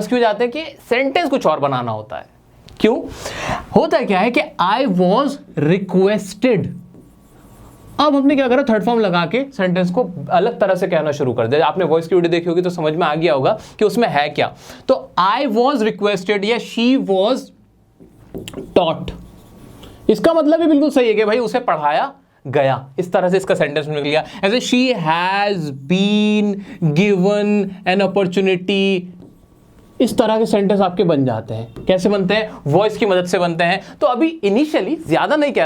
क्यों जाते हैं? कि सेंटेंस कुछ और बनाना होता है। क्यों होता है? क्या है कि आई वॉज रिक्वेस्टेड, अब हमने क्या करा? थर्ड फॉर्म लगा के सेंटेंस को अलग तरह से कहना शुरू कर दिया। आपने वॉइस की वीडियो देखी होगी तो समझ में आ गया होगा कि उसमें है क्या। तो आई वॉज रिक्वेस्टेड या शी वॉज टॉट, इसका मतलब भी बिल्कुल सही है कि भाई उसे पढ़ाया गया। इस तरह से इसका सेंटेंस निकल गया। ऐसे she has been given an opportunity, इस तरह के सेंटेंस आपके बन जाते हैं। कैसे बनते हैं? वॉइस की मदद से बनते हैं। तो अभी इनिशियली ज्यादा नहीं कह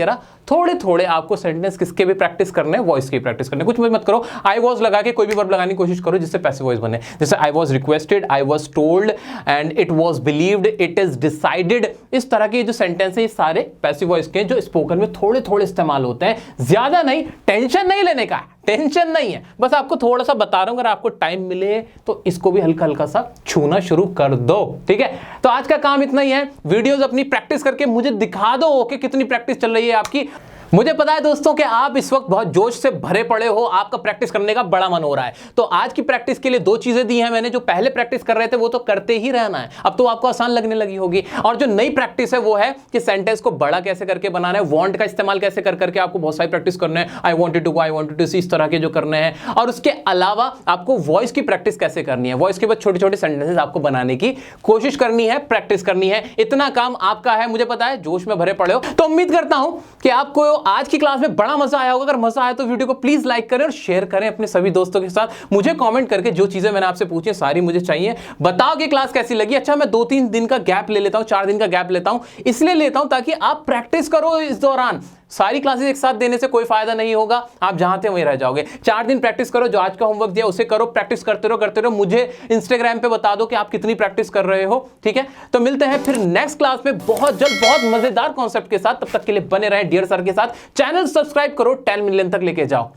रहा, थोड़े थोड़े आपको सेंटेंस किसके भी प्रैक्टिस करने हैं? वॉइस की प्रैक्टिस करने। कुछ भी मत करो, आई वॉज लगा के कोई भी वर्ब लगाने की कोशिश करो जिससे पैसिव वॉइस बने। जैसे I was requested, I was told, and it was believed, it is decided. इस तरह के जो सेंटेंस है ये सारे पैसिव वॉइस के जो स्पोकन में थोड़े थोड़े इस्तेमाल होते हैं। ज्यादा नहीं, टेंशन नहीं लेने का, टेंशन नहीं है, बस आपको थोड़ा सा बता रहा हूं। अगर आपको टाइम मिले तो इसको भी हल्का हल्का सा छूना शुरू कर दो, ठीक है। तो आज का काम इतना ही है। वीडियोस अपनी प्रैक्टिस करके मुझे दिखा दो कि कितनी प्रैक्टिस चल रही है आपकी। मुझे पता है दोस्तों कि आप इस वक्त बहुत जोश से भरे पड़े हो, आपका प्रैक्टिस करने का बड़ा मन हो रहा है। तो आज की प्रैक्टिस के लिए 2 चीजें दी हैं मैंने। जो पहले प्रैक्टिस कर रहे थे वो तो करते ही रहना है, अब तो आपको आसान लगने लगी होगी। और जो नई प्रैक्टिस है वो है कि सेंटेंस को बड़ा कैसे करके बनाना है, वांट का इस्तेमाल कैसे कर करके आपको बहुत सारी प्रैक्टिस करना है। I wanted to, I wanted to see, इस तरह के जो करने हैं। और उसके अलावा आपको वॉइस की प्रैक्टिस कैसे करनी है, वॉइस के बाद छोटे छोटे सेंटेंसेस आपको बनाने की कोशिश करनी है, प्रैक्टिस करनी है। इतना काम आपका है, मुझे पता है जोश में भरे पड़े हो। तो उम्मीद करता हूं कि आपको आज की क्लास में बड़ा मजा आया होगा। अगर मजा आया तो वीडियो को प्लीज लाइक करें और शेयर करें अपने सभी दोस्तों के साथ। मुझे कमेंट करके जो चीजें मैंने आपसे पूछी सारी मुझे चाहिए, बताओ कि क्लास कैसी लगी। अच्छा, मैं 2-3 दिन का गैप ले लेता हूं, 4 दिन का गैप लेता हूं, इसलिए लेता हूं ताकि आप प्रैक्टिस करो। इस दौरान सारी क्लासेस एक साथ देने से कोई फायदा नहीं होगा, आप जहां थे वहीं रह जाओगे। 4 दिन प्रैक्टिस करो, जो आज का होमवर्क दिया उसे करो, प्रैक्टिस करते रहो। मुझे इंस्टाग्राम पे बता दो कि आप कितनी प्रैक्टिस कर रहे हो, ठीक है। तो मिलते हैं फिर नेक्स्ट क्लास में बहुत जल्द, बहुत मजेदार कॉन्सेप्ट के साथ। तब तक के लिए बने रहें डियर सर के साथ। चैनल सब्सक्राइब करो, 10 मिलियन तक लेके जाओ।